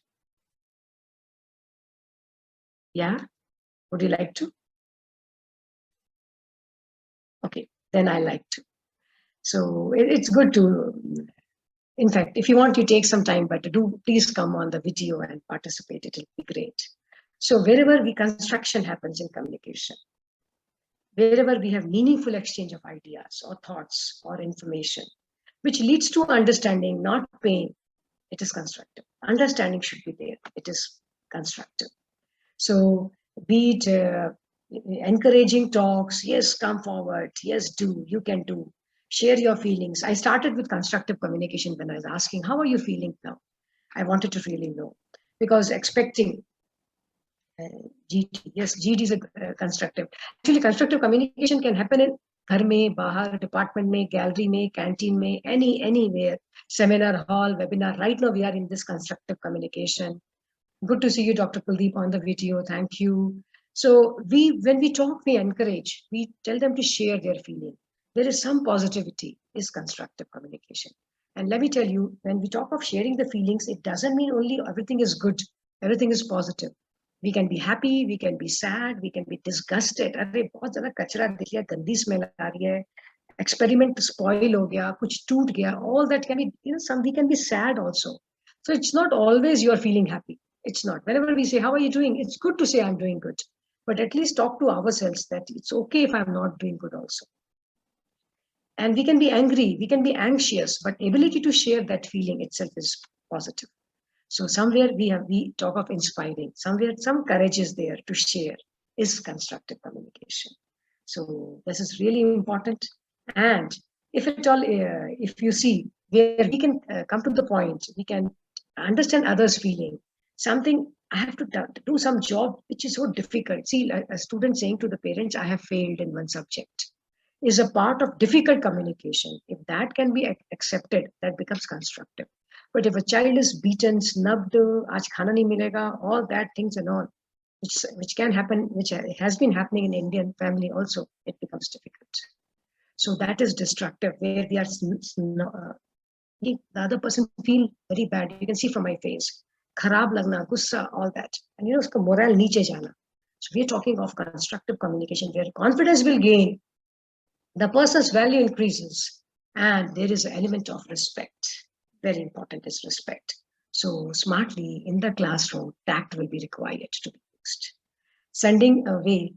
Yeah? Would you like to? Okay, then I like to. So it's good to, in fact, if you want, you take some time, but do please come on the video and participate. It will be great. So wherever construction happens in communication, wherever we have meaningful exchange of ideas or thoughts or information, which leads to understanding, not pain, it is constructive. Understanding should be there. It is constructive. So be it encouraging talks, yes, come forward, yes, do, you can do, share your feelings. I started with constructive communication when I was asking, how are you feeling now? I wanted to really know, because expecting GT, yes, GT is a constructive. Actually, constructive communication can happen in घर में, बाहर, department में, gallery में, canteen में, anywhere, seminar hall, webinar. Right now we are in this constructive communication. Good to see you, Dr. Kuldeep, on the video. Thank you. So when we talk, we encourage, we tell them to share their feeling. There is some positivity, is constructive communication. And let me tell you, when we talk of sharing the feelings, it doesn't mean only everything is good, everything is positive. We can be happy, we can be sad, we can be disgusted. अरे बहुत ज़्यादा कचरा दिख लिया, गंदी smell आ रही है, experiment spoil हो गया, कुछ टूट गया. All that can be, we can be sad also. So it's not always you are feeling happy. It's not. Whenever we say, how are you doing? It's good to say I'm doing good. But at least talk to ourselves that it's okay if I'm not doing good also. And we can be angry, we can be anxious, but ability to share that feeling itself is positive. So somewhere we talk of inspiring, somewhere some courage is there to share, is constructive communication. So this is really important. And if at all, if you see where we can come to the point, we can understand others' feeling, something I have to do some job which is so difficult. See, a student saying to the parents, I have failed in one subject, is a part of difficult communication. If that can be accepted, that becomes constructive. But if a child is beaten, snubbed, aaj khana nahi milega, all that things and all, which can happen, which has been happening in Indian family also, it becomes difficult. So that is destructive, where we are, the other person feel very bad. You can see from my face, kharab lagna, gussa, all that. And uska morale niche jana. So we are talking of constructive communication, where confidence will gain, the person's value increases, and there is an element of respect. Very important is respect. So smartly in the classroom, tact will be required to be used. Sending away,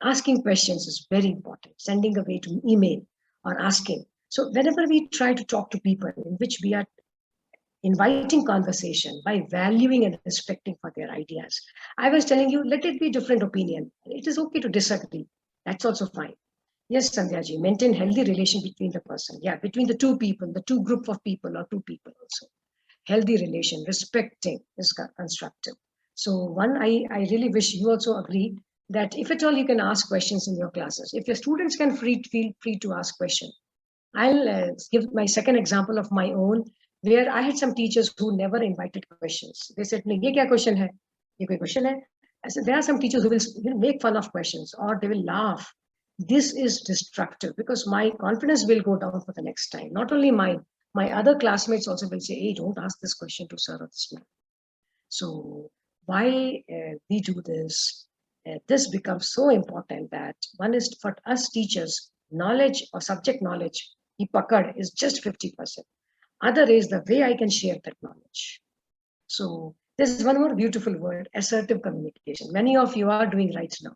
asking questions is very important. Sending away to email or asking. So whenever we try to talk to people in which we are inviting conversation by valuing and respecting for their ideas. I was telling you, let it be different opinion. It is okay to disagree. That's also fine. Yes, Sandhya ji, maintain healthy relation between the person. Yeah, between the two people, the two group of people or two people also. Healthy relation, respecting is constructive. So one, I really wish you also agree that if at all you can ask questions in your classes, if your students can feel free to ask questions. I'll give my second example of my own, where I had some teachers who never invited questions. They said, "Ye kya question hai? Ye koi question hai?" I said, there are some teachers who will make fun of questions or they will laugh. This is destructive because my confidence will go down for the next time. Not only mine, my other classmates also will say, hey, don't ask this question to sir or this man. So why we do this? This becomes so important that one is for us teachers, knowledge or subject knowledge, pakad is just 50%. Other is the way I can share that knowledge. So this is one more beautiful word, assertive communication. Many of you are doing right now,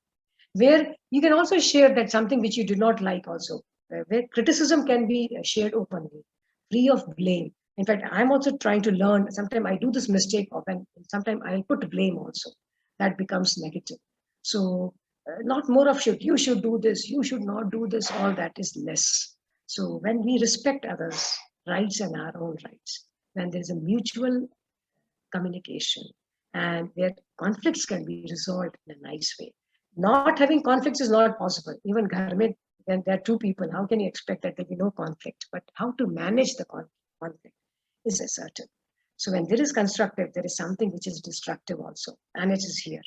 where you can also share that something which you do not like also, where criticism can be shared openly, free of blame. In fact, I'm also trying to learn. Sometimes I do this mistake often. Sometimes I'll put blame also. That becomes negative. So not more of you should do this, you should not do this, all that is less. So when we respect others' rights and our own rights, when there's a mutual communication, and where conflicts can be resolved in a nice way. Not having conflicts is not possible. Even when there are two people, how can you expect that there be no conflict? But how to manage the conflict is certain. So when there is constructive, there is something which is destructive also, and it is here.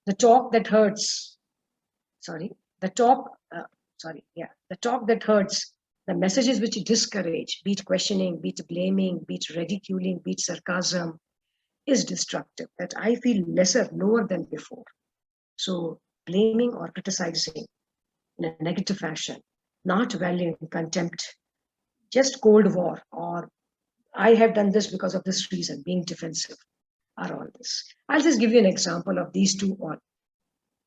The talk that hurts. The talk that hurts. The messages which discourage, be it questioning, be it blaming, be it ridiculing, be it sarcasm, is destructive. That I feel lesser, lower than before. So blaming or criticizing in a negative fashion, not valuing, contempt, just cold war, or I have done this because of this reason, being defensive, are all this. I'll just give you an example of these two. Or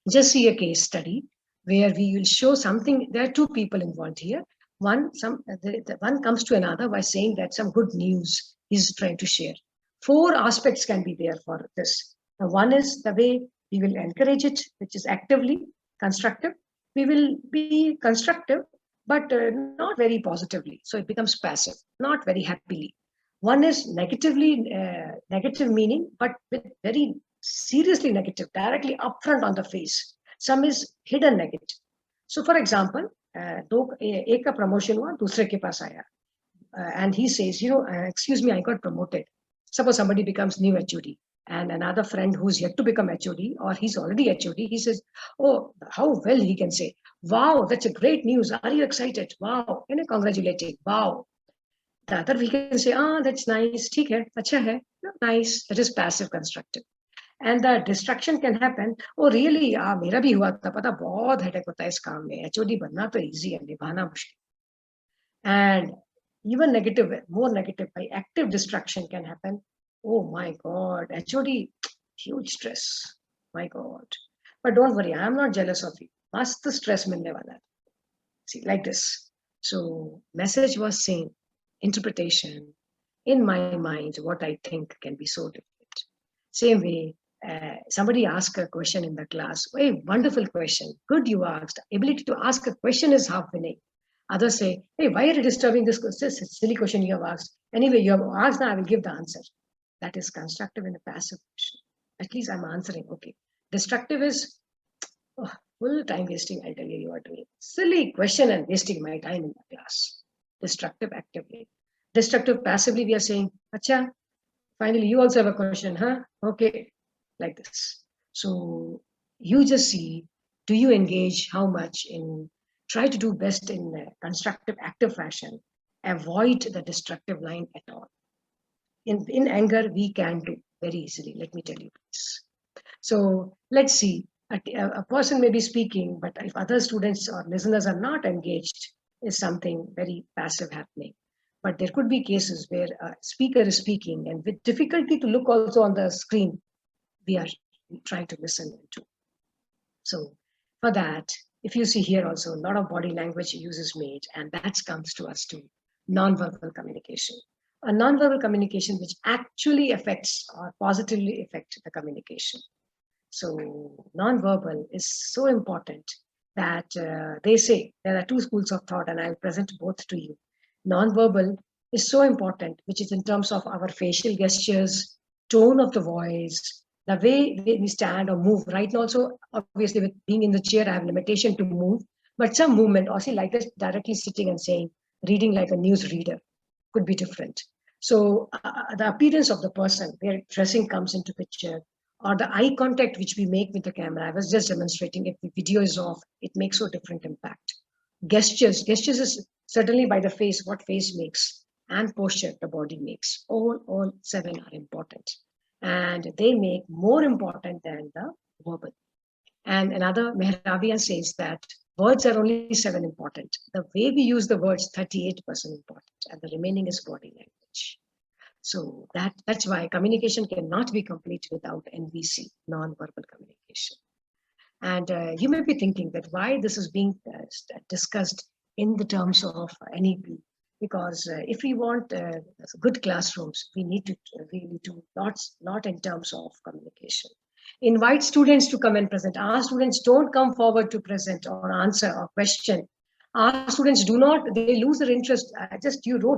just see a case study where we will show something. There are two people involved here. One comes to another by saying that some good news he's trying to share. 4 aspects can be there for this. Now, one is the way we will encourage it, which is actively constructive. We will be constructive, but not very positively. So it becomes passive, not very happily. One is negative meaning, but with very seriously negative, directly upfront on the face. Some is hidden negative. So for example, एक का promotion हुआ, दूसरे के पास आया, and he says, excuse me, I got promoted. Suppose somebody becomes new HOD, and another friend who's yet to become HOD, or he's already HOD, he says, oh, how well he can say, wow, that's a great news. Are you excited? Wow, congratulating, wow. The other we can say, that's nice, ठीक है, अच्छा है, nice. That is passive constructive. And the distraction can happen. Oh, really? मेरा भी हुआ था, पता बहुत हेडेक होता है इस काम में. HOD बनना तो easy है, निभाना मुश्किल. And even negative, more negative, by active distraction can happen. Oh my God, HOD, huge stress. My God. But don't worry, I am not jealous of you. Mast stress milne wala. See, like this. So message was saying, interpretation, in my mind, what I think can be so different. Same way, somebody asked a question in the class. Hey, wonderful question. Good you asked. Ability to ask a question is half winning. Others say, hey, why are you disturbing this silly question you have asked? Anyway, you have asked, now I will give the answer. That is constructive in a passive question. At least I'm answering. Okay. Destructive is full time wasting. I'll tell you what to mean. Silly question and wasting my time in the class. Destructive actively. Destructive passively, we are saying, acha, finally you also have a question, huh? Okay. Like this. So you just see, do you engage how much in, try to do best in a constructive, active fashion, avoid the destructive line at all. In anger, we can do very easily. Let me tell you this. So let's see, a person may be speaking, but if other students or listeners are not engaged, is something very passive happening. But there could be cases where a speaker is speaking and with difficulty to look also on the screen, we are trying to listen to. So for that, if you see here also, a lot of body language use is made, and that comes to us to non-verbal communication. A non-verbal communication which actually affects or positively affects the communication. So non-verbal is so important that they say there are 2 schools of thought, and I'll present both to you. Non-verbal is so important, which is in terms of our facial gestures, tone of the voice, the way we stand or move. Right now also, obviously with being in the chair, I have limitation to move, but some movement, or see like this, directly sitting and saying, reading like a news reader, could be different. So the appearance of the person, where dressing comes into picture, or the eye contact which we make with the camera. I was just demonstrating, if the video is off, it makes so different impact. Gestures is certainly by the face, what face makes, and posture the body makes. All 7 are important. And they make more important than the verbal. And another Mehrabian says that words are only 7 important. The way we use the words, 38% important, and the remaining is body language. So that's why communication cannot be complete without NVC, non-verbal communication. And you may be thinking that why this is being discussed in the terms of NEP, because if we want good classrooms, we need to not in terms of communication. Invite students to come and present. Our students don't come forward to present or answer or question. Our students do not, they lose their interest.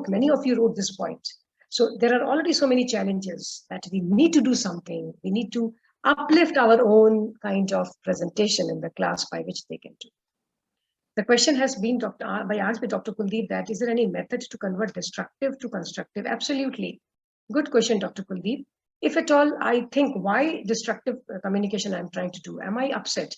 Many of you wrote this point. So there are already so many challenges that we need to do something. We need to uplift our own kind of presentation in the class by which they can do. The question has been asked by Dr. Kuldeep that is there any method to convert destructive to constructive? Absolutely. Good question, Dr. Kuldeep. If at all, I think why destructive communication I'm trying to do? Am I upset?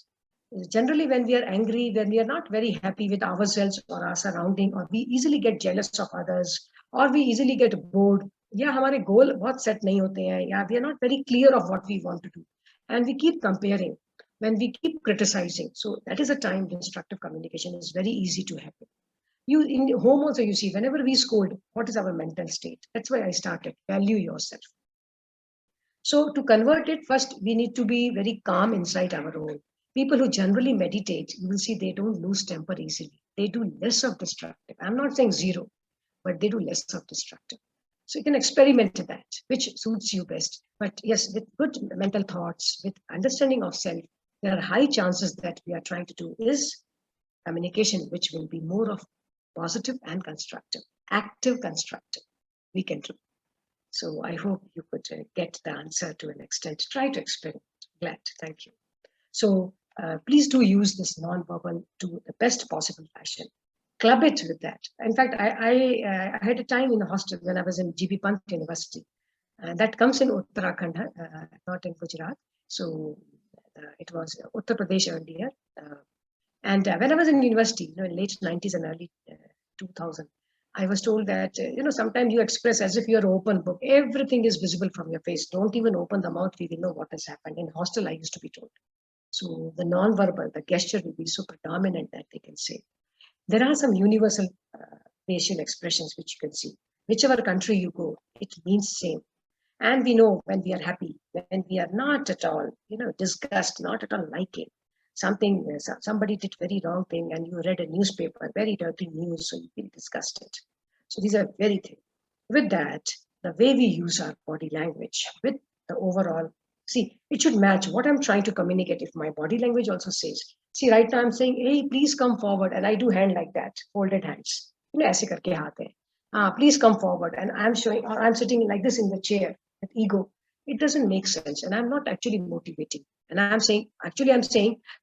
Generally, when we are angry, when we are not very happy with ourselves or our surrounding, or we easily get jealous of others, or we easily get bored, yeah, हमारे goal बहुत set नहीं होते हैं, yeah, we are not very clear of what we want to do, and we keep comparing. When we keep criticizing, so that is a time destructive communication is very easy to happen. You in home also, you see, whenever we scold, what is our mental state? That's why I started, value yourself. So to convert it, first we need to be very calm inside our own. People who generally meditate, you will see they don't lose temper easily. They do less of destructive. I'm not saying zero, but they do less of destructive. So you can experiment that, which suits you best. But yes, with good mental thoughts, with understanding of self, there are high chances that we are trying to do is communication, which will be more of positive and constructive, active constructive, we can do. So I hope you could get the answer to an extent. Try to experiment. Glad. Thank you. So please do use this non-verbal to the best possible fashion. Club it with that. In fact, I had a time in the hostel when I was in GB Pant University. That comes in Uttarakhand, not in Gujarat. So it was Uttar Pradesh earlier. And when I was in university, in late 90s and early 2000, I was told that, sometimes you express as if you're an open book. Everything is visible from your face. Don't even open the mouth. We will know what has happened. In hostel, I used to be told. So the non-verbal, the gesture will be so predominant that they can say. There are some universal facial expressions which you can see. Whichever country you go, it means same. And we know when we are happy, when we are not at all, disgust, not at all liking. Somebody did very wrong thing and you read a newspaper, very dirty news, so you feel disgusted. So these are very things. With that, the way we use our body language, with the overall, see, it should match what I'm trying to communicate. If my body language also says, see, right now I'm saying, hey, please come forward, and I do hand like that, folded hands. ऐसे करके हाथ है. Please come forward, and I'm showing, or I'm sitting like this in the chair with ego. It doesn't make sense, and I'm not actually motivating. And I'm saying,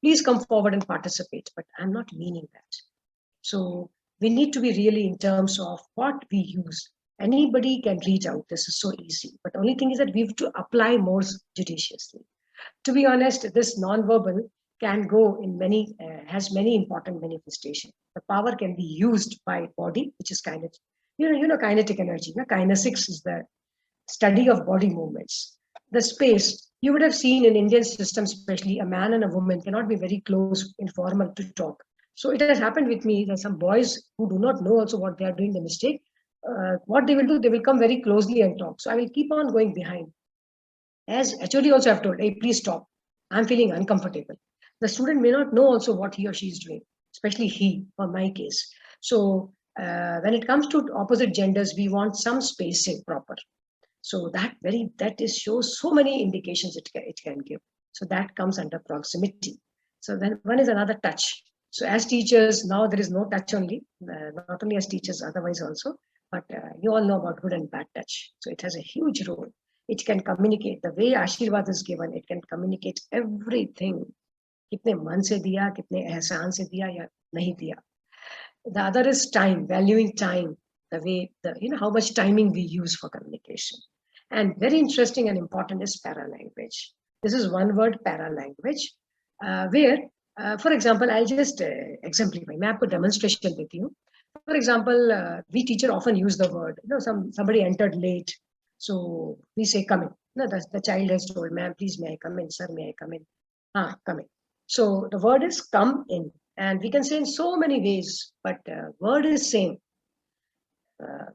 please come forward and participate, but I'm not meaning that. So we need to be really in terms of what we use. Anybody can reach out. This is so easy. But the only thing is that we have to apply more judiciously. To be honest, this non-verbal can go in has many important manifestations. The power can be used by body, which is kinetic. Kinetic energy. Kinesics is the study of body movements. The space, you would have seen in Indian systems, especially a man and a woman cannot be very close, informal to talk. So it has happened with me that some boys who do not know also what they are doing the mistake, what they will do, they will come very closely and talk. So I will keep on going behind. As HOD also have told, hey, please stop. I'm feeling uncomfortable. The student may not know also what he or she is doing, especially he, for my case. So when it comes to opposite genders, we want some spacing proper. So that shows so many indications it can give. So that comes under proximity. So then one is another touch. So as teachers, now there is no touch only, not only as teachers, otherwise also, but you all know about good and bad touch. So it has a huge role. It can communicate the way Ashirwad is given. It can communicate everything. Kitne man se diya, kitne ehsan se diya ya nahi diya. The other is time, valuing time. The way how much timing we use for communication. And very interesting and important is paralanguage. This is one word, paralanguage, where, for example, I'll just exemplify. मैं आपको demonstration देती हूँ. For example, we teacher often use the word, somebody entered late. So we say, come in. The child has told, ma'am, please may I come in? Sir, may I come in? Come in. So the word is come in. And we can say in so many ways, but word is same.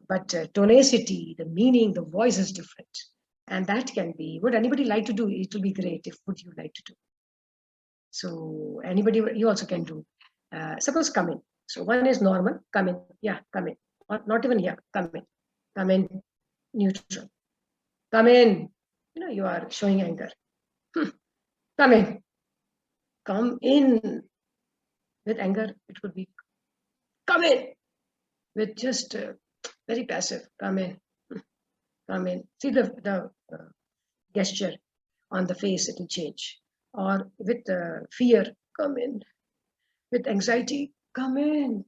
But tonicity, the meaning, the voice is different. And that can be, would anybody like to do? It will be great if would you like to do. So anybody, you also can do. Suppose come in. So one is normal, come in. Yeah, come in. Or not even yeah, come in. Come in, neutral. Come in. You are showing anger. Come in. Come in. With anger, it would be come in. With just very passive, come in. come in. See the gesture on the face, it will change. Or with fear, come in. With anxiety, come in.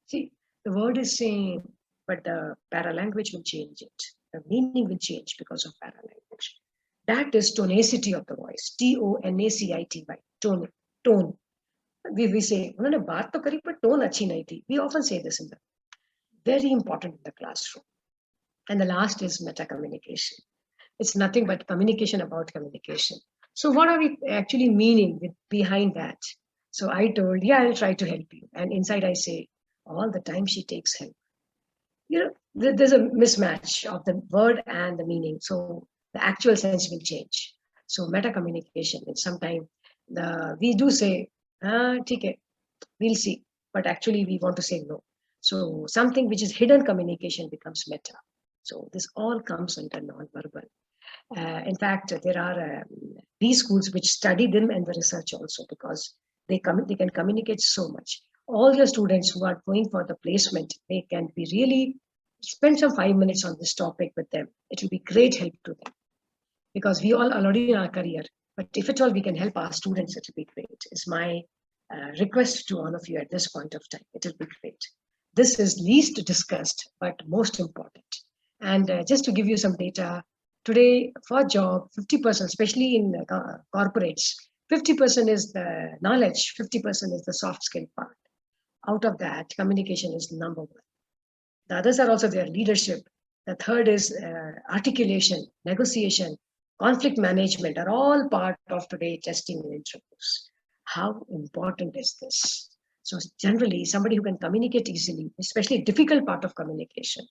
See, the word is same, but the paralanguage will change it. The meaning will change because of paralanguage. That is tonicity of the voice. TONACITY. Tone. We say, उन्होंने बात तो करी, but tone अच्छी नहीं थी. We often say this in the very important in the classroom. And the last is meta communication. It's nothing but communication about communication. So what are we actually meaning behind that? So I told, yeah, I'll try to help you. And inside I say, all the time she takes help. You know, there's a mismatch of the word and the meaning. So the actual sense will change. So meta communication is sometimes we do say, okay, we'll see. But actually we want to say no. So something which is hidden communication becomes meta. So this all comes under non-verbal. In fact, there are these schools which study them and the research also, because they can communicate so much. All your students who are going for the placement, they can be really spend some 5 minutes on this topic with them. It will be great help to them, because we all are already in our career. But if at all we can help our students, it will be great. It's my request to all of you at this point of time. It will be great. This is least discussed, but most important. And just to give you some data, today for job, 50%, especially in corporates, 50% is the knowledge, 50% is the soft skill part. Out of that, communication is number one. The others are also their leadership. The third is articulation, negotiation, conflict management are all part of today testing and interviews. How important is this? So generally, somebody who can communicate easily, especially difficult part of communication,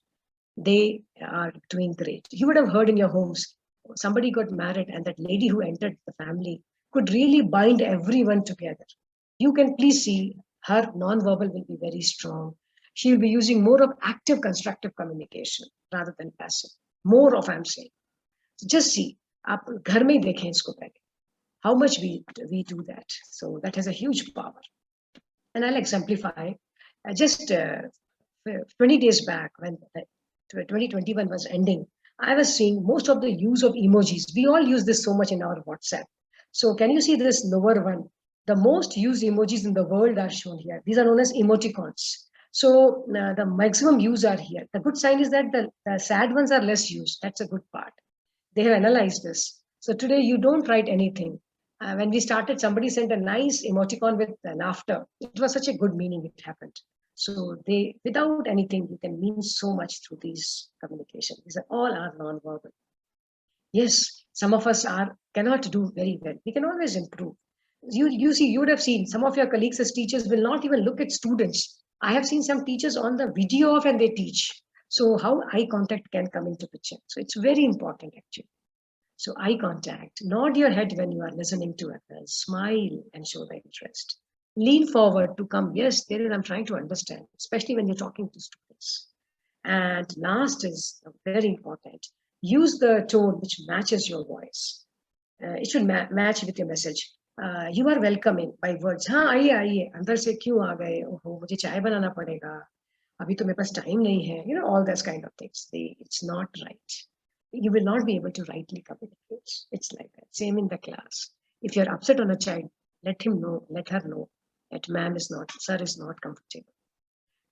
they are doing great. You would have heard in your homes, somebody got married and that lady who entered the family could really bind everyone together. You can please see her non-verbal will be very strong. She will be using more of active constructive communication rather than passive. More of, I'm saying. So just see, आप घर में देखें इसको पहले. How much we do that. So that has a huge power. And I'll exemplify. Just 20 days back when 2021 was ending, I was seeing most of the use of emojis. We all use this so much in our WhatsApp. So can you see this lower one? The most used emojis in the world are shown here. These are known as emoticons. So the maximum use are here. The good sign is that the sad ones are less used. That's a good part. They have analyzed this. So today you don't write anything. When we started, somebody sent a nice emoticon with laughter. It was such a good meaning it happened. So without anything, you can mean so much through these communications. These are all are non-verbal. Yes, some of us cannot do very well. We can always improve. You see, you would have seen some of your colleagues as teachers will not even look at students. I have seen some teachers on the video of and they teach. So how eye contact can come into picture. So it's very important actually. So eye contact, nod your head when you are listening to others, smile and show the interest. Lean forward to come, yes, there is, I'm trying to understand, especially when you're talking to students. And last is very important. Use the tone which matches your voice. It should match with your message. You are welcoming by words. हाँ आइए आइए अंदर से क्यों आ गए? ओहो मुझे चाय बनाना पड़ेगा. अभी तो मेरे पास time नहीं है. You know, all those kind of things. It's not right. You will not be able to rightly communicate. It's like that. Same in the class. If you're upset on a child, let him know, let her know that sir is not comfortable.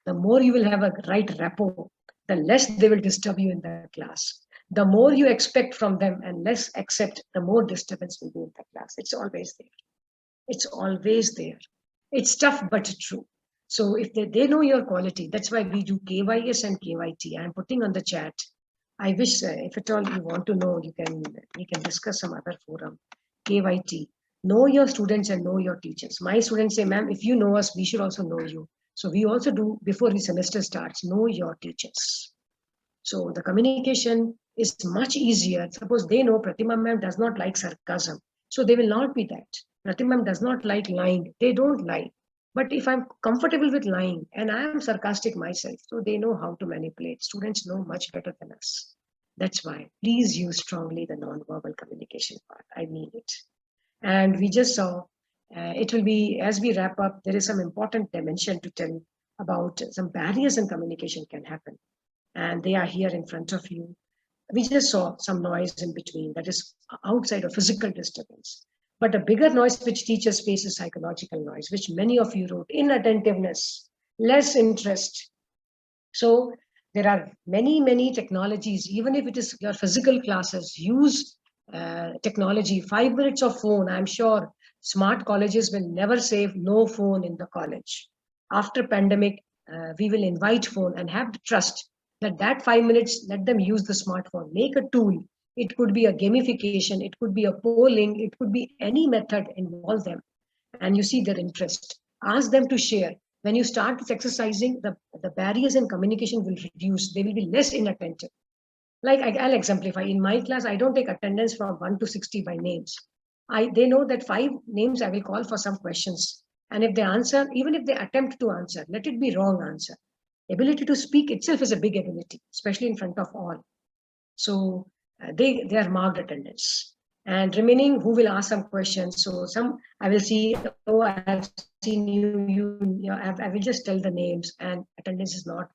The more you will have a right rapport, the less they will disturb you in the class. The more you expect from them and less accept, the more disturbance will be in the class. It's always there. It's always there. It's tough, but true. So if they know your quality, that's why we do KYS and KYT. I'm putting on the chat. I wish if at all you want to know, we can discuss some other forum. KYT. Know your students and know your teachers. My students say, ma'am, if you know us, we should also know you. So we also do, before the semester starts, know your teachers. So the communication is much easier. Suppose they know Pratima ma'am does not like sarcasm. So they will not be that. Pratima ma'am does not like lying. They don't lie. But if I'm comfortable with lying and I am sarcastic myself, so they know how to manipulate. Students know much better than us. That's why please use strongly the non-verbal communication part. I mean it. And we just saw, it will be, as we wrap up, there is some important dimension to tell about some barriers in communication can happen. And they are here in front of you. we just saw some noise in between that is outside of physical disturbance. But a bigger noise which teachers face is psychological noise, which many of you wrote: inattentiveness, less interest. So there are many technologies. Even if it is your physical classes, use technology. 5 minutes of phone. I'm sure smart colleges will never say no phone in the college. After pandemic, we will invite phone and have the trust that 5 minutes, let them use the smartphone. Make a tool. It could be a gamification. It could be a polling. It could be any method. Involve them, and you see their interest. Ask them to share. When you start this exercising, the barriers in communication will reduce. They will be less inattentive. Like I'll exemplify. In my class, I don't take attendance from 1 to 60 by names. They know that 5 names I will call for some questions. And if they answer, even if they attempt to answer, let it be wrong answer. Ability to speak itself is a big ability, especially in front of all. So they are marked attendance. And remaining, who will ask some questions. So some I will see, oh, I have seen you I will just tell the names, and attendance is not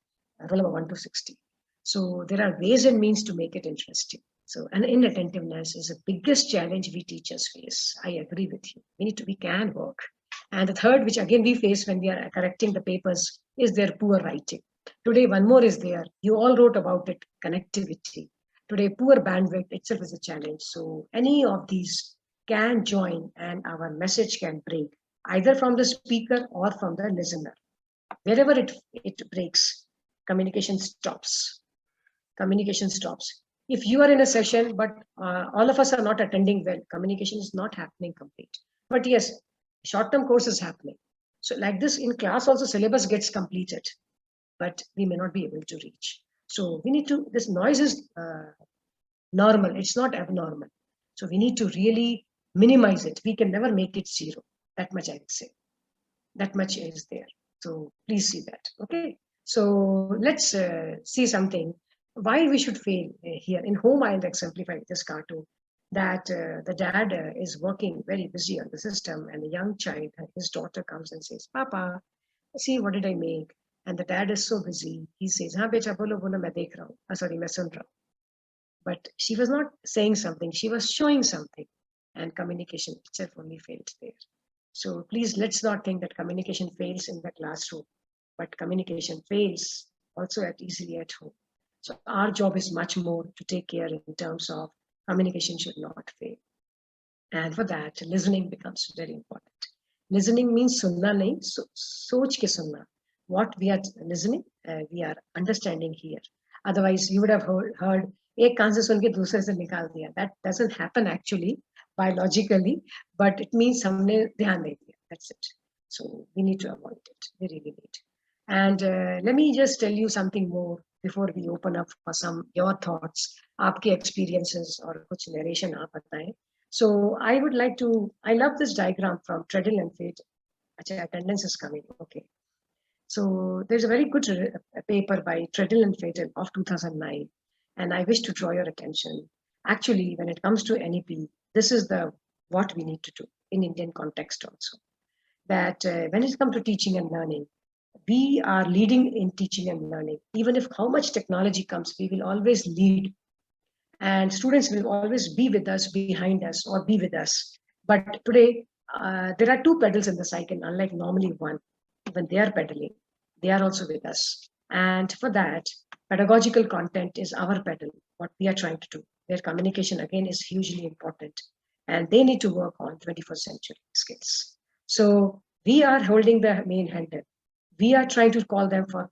roll number 1 to 60. So there are ways and means to make it interesting. So, and inattentiveness is the biggest challenge we teachers face. I agree with you. We can work. And the third, which again we face when we are correcting the papers, is their poor writing. Today, one more is there. You all wrote about it, connectivity. Today, poor bandwidth itself is a challenge. So any of these can join and our message can break, either from the speaker or from the listener. Wherever it breaks, communication stops. Communication stops. If you are in a session, but all of us are not attending well, communication is not happening complete. But yes, short-term course is happening. So like this in class also syllabus gets completed, but we may not be able to reach. So we need to, this noise is normal, it's not abnormal. So we need to really minimize it. We can never make it zero. That much I would say. That much is there. So please see that. Okay. So let's see something. Why we should fail here. In home, I'll exemplify this cartoon that the dad is working very busy on the system, and a young child, his daughter comes and says, Papa, see, what did I make? And the dad is so busy. He says, हाँ बेटा बोलो बोलो मैं देख रहा हूँ. Sorry, मैं सुन रहा हूँ. But she was not saying something. She was showing something, and communication itself only failed there. So please, let's not think that communication fails in the classroom, but communication fails also easily at home. So our job is much more to take care in terms of communication should not fail. And for that, listening becomes very important. Listening means sunna nahi, soch ke sunna. What we are listening, we are understanding here. Otherwise, you would have heard ek kaan se sun ke dusre se nikal diya. That doesn't happen actually biologically, but it means humne dhyan nahi diya. That's it. So we need to avoid it. We really need. And let me just tell you something more before we open up for some your thoughts, aapke experiences or kuch narration aap bataye. So I would like to, I love this diagram from Treadle and Fate. Achha, attendance is coming. Okay. So there's a very good paper by Treadle and Fate of 2009, and I wish to draw your attention. Actually, when it comes to NEP, this is what we need to do in Indian context also. That when it comes to teaching and learning, we are leading in teaching and learning. Even if how much technology comes, we will always lead. And students will always be with us, behind us, or be with us. But today, there are 2 pedals in the cycle, unlike normally 1. When they are pedaling, they are also with us. And for that, pedagogical content is our pedal, what we are trying to do. Their communication, again, is hugely important. And they need to work on 21st century skills. So we are holding the main handle. We are trying to call them for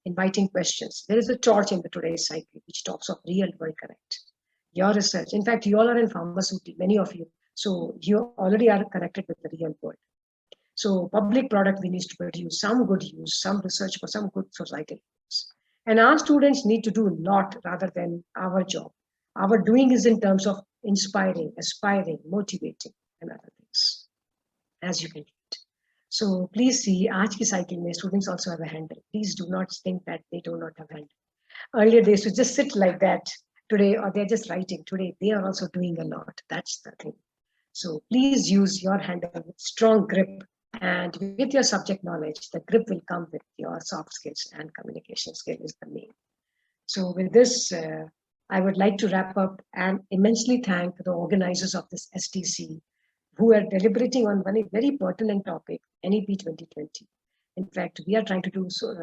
inviting questions. There is a torch in the today's cycle which talks of real world connect. Your research, in fact, you all are in pharmaceutical, many of you. So you already are connected with the real world. So public product we need to produce some good use, some research for some good societal use. And our students need to do a lot rather than our job. Our doing is in terms of inspiring, aspiring, motivating, and other things, as you can read. So please see, aaj ki cycle mein students also have a handle. Please do not think that they do not have a handle. Earlier they used to just sit like that. Today, or they're just writing. Today, they are also doing a lot. That's the thing. So please use your handle with strong grip, and with your subject knowledge, the grip will come with your soft skills, and communication skill is the main. So with this, I would like to wrap up and immensely thank the organizers of this STC who are deliberating on one very pertinent topic, NEP 2020. In fact, we are trying to do so.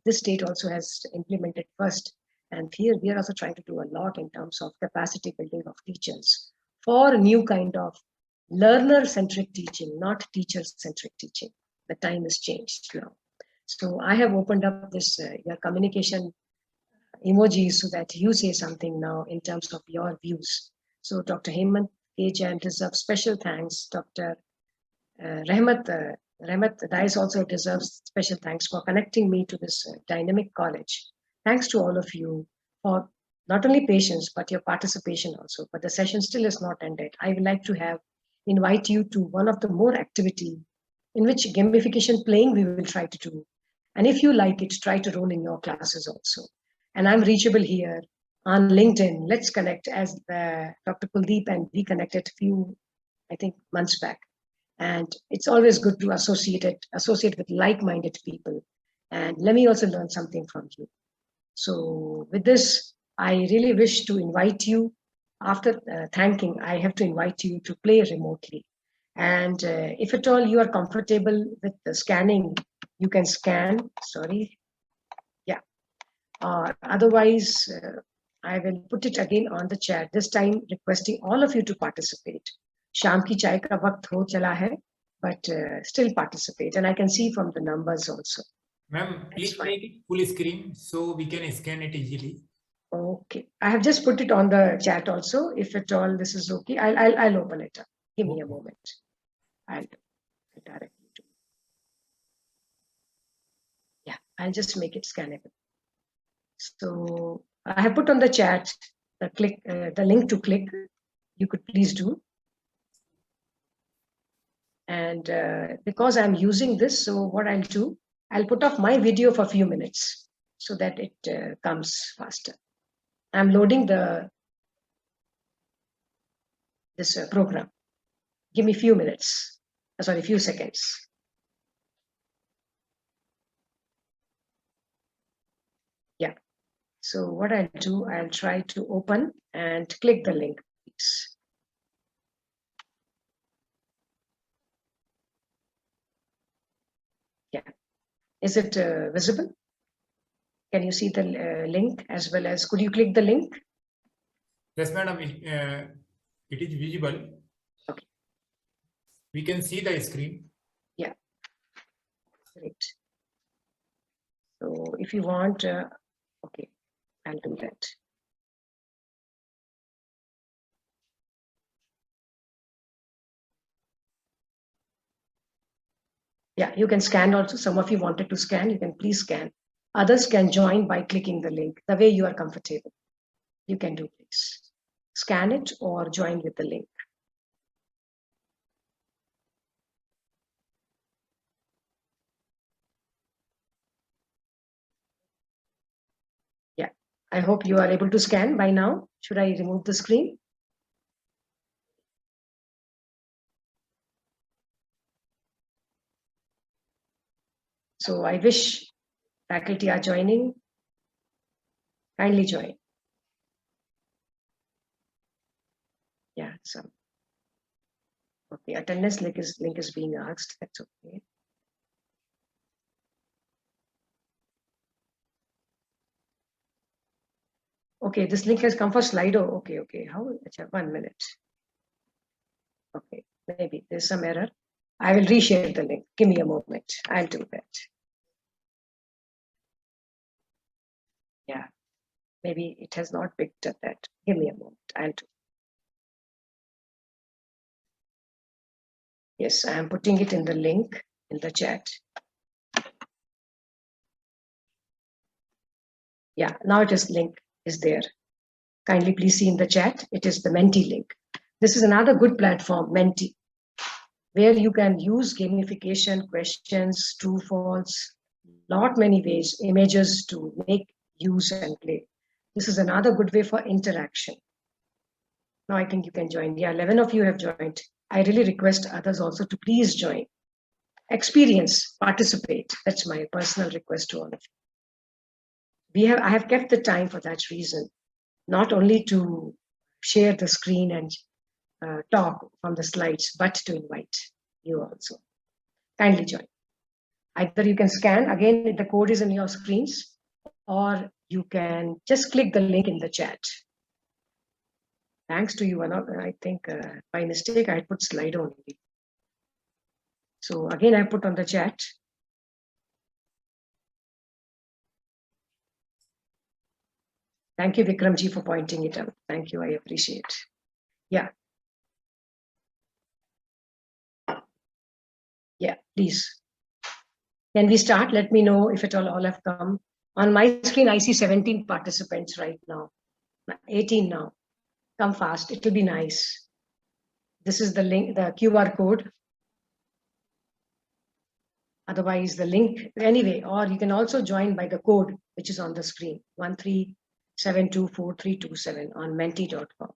This state also has implemented first, and here we are also trying to do a lot in terms of capacity building of teachers for a new kind of learner-centric teaching, not teacher-centric teaching. The time has changed now. So I have opened up this your communication emojis so that you say something now in terms of your views. So Dr. Hemant K. Jain deserves special thanks. Dr. Rahmat Dais also deserves special thanks for connecting me to this dynamic college. Thanks to all of you for not only patience, but your participation also. But the session still is not ended. I would like to invite you to one of the more activity in which gamification playing we will try to do. And if you like it, try to roll in your classes also. And I'm reachable here on LinkedIn. Let's connect, as Dr. Kuldeep and we connected a few, I think, months back. And it's always good to associate with like-minded people. And let me also learn something from you. So with this, I really wish to invite you, after thanking, I have to invite you to play remotely. And if at all you are comfortable with the scanning, you can scan, sorry. Yeah. Otherwise, I will put it again on the chat, this time requesting all of you to participate. Sham ki chai ka waqt ho chala hai, but still participate. And I can see from the numbers also. Ma'am, please make it full screen so we can scan it easily. Okay, I have just put it on the chat also. If at all this is okay, I'll open it up. Give me a moment. I'll directly do. Yeah, I'll just make it scannable. So I have put on the chat the link to click. You could please do. And because I'm using this, so what I'll do, I'll put off my video for a few minutes so that it comes faster. I'm loading this program. Give me a few minutes, sorry, few seconds. Yeah, so what I'll do, I'll try to open and click the link, please. Yeah, is it visible? Can you see the link as well as, could you click the link? Yes, madam, it is visible. Okay. We can see the screen. Yeah, great. So if you want, okay, I'll do that. Yeah, you can scan also. Some of you wanted to scan, you can please scan. Others can join by clicking the link, the way you are comfortable. You can do this. Scan it or join with the link. Yeah, I hope you are able to scan by now. Should I remove the screen? So I wish faculty are joining. Kindly join. Yeah, so okay, attendance link is being asked. That's okay. Okay, this link has come for Slido. Okay. How? 1 minute. Okay, maybe there's some error. I will reshare the link. Give me a moment. I'll do that. Yeah, maybe it has not picked up that. Give me a moment. I'll do. Yes, I am putting it in the link in the chat. Yeah, now it is link is there. Kindly please see in the chat. It is the Menti link. This is another good platform, Menti, where you can use gamification, questions, true, false, many ways, images to make use and play. This is another good way for interaction. Now I think you can join. Yeah, 11 of you have joined. I really request others also to please join. Experience, participate. That's my personal request to all of you. I have kept the time for that reason. not only to share the screen and talk from the slides, but to invite you also. Kindly join. Either you can scan, again, the code is in your screens, or you can just click the link in the chat. Thanks to you, I think by mistake I put slide only. So again, I put on the chat. Thank you, Vikramji, for pointing it out. Thank you, I appreciate. Yeah. Yeah, please. Can we start? Let me know if it all have come. On my screen, I see 17 participants right now. 18 now. Come fast, it will be nice. This is the link, the QR code. Otherwise, the link, anyway, or you can also join by the code, which is on the screen, 13724327 on menti.com.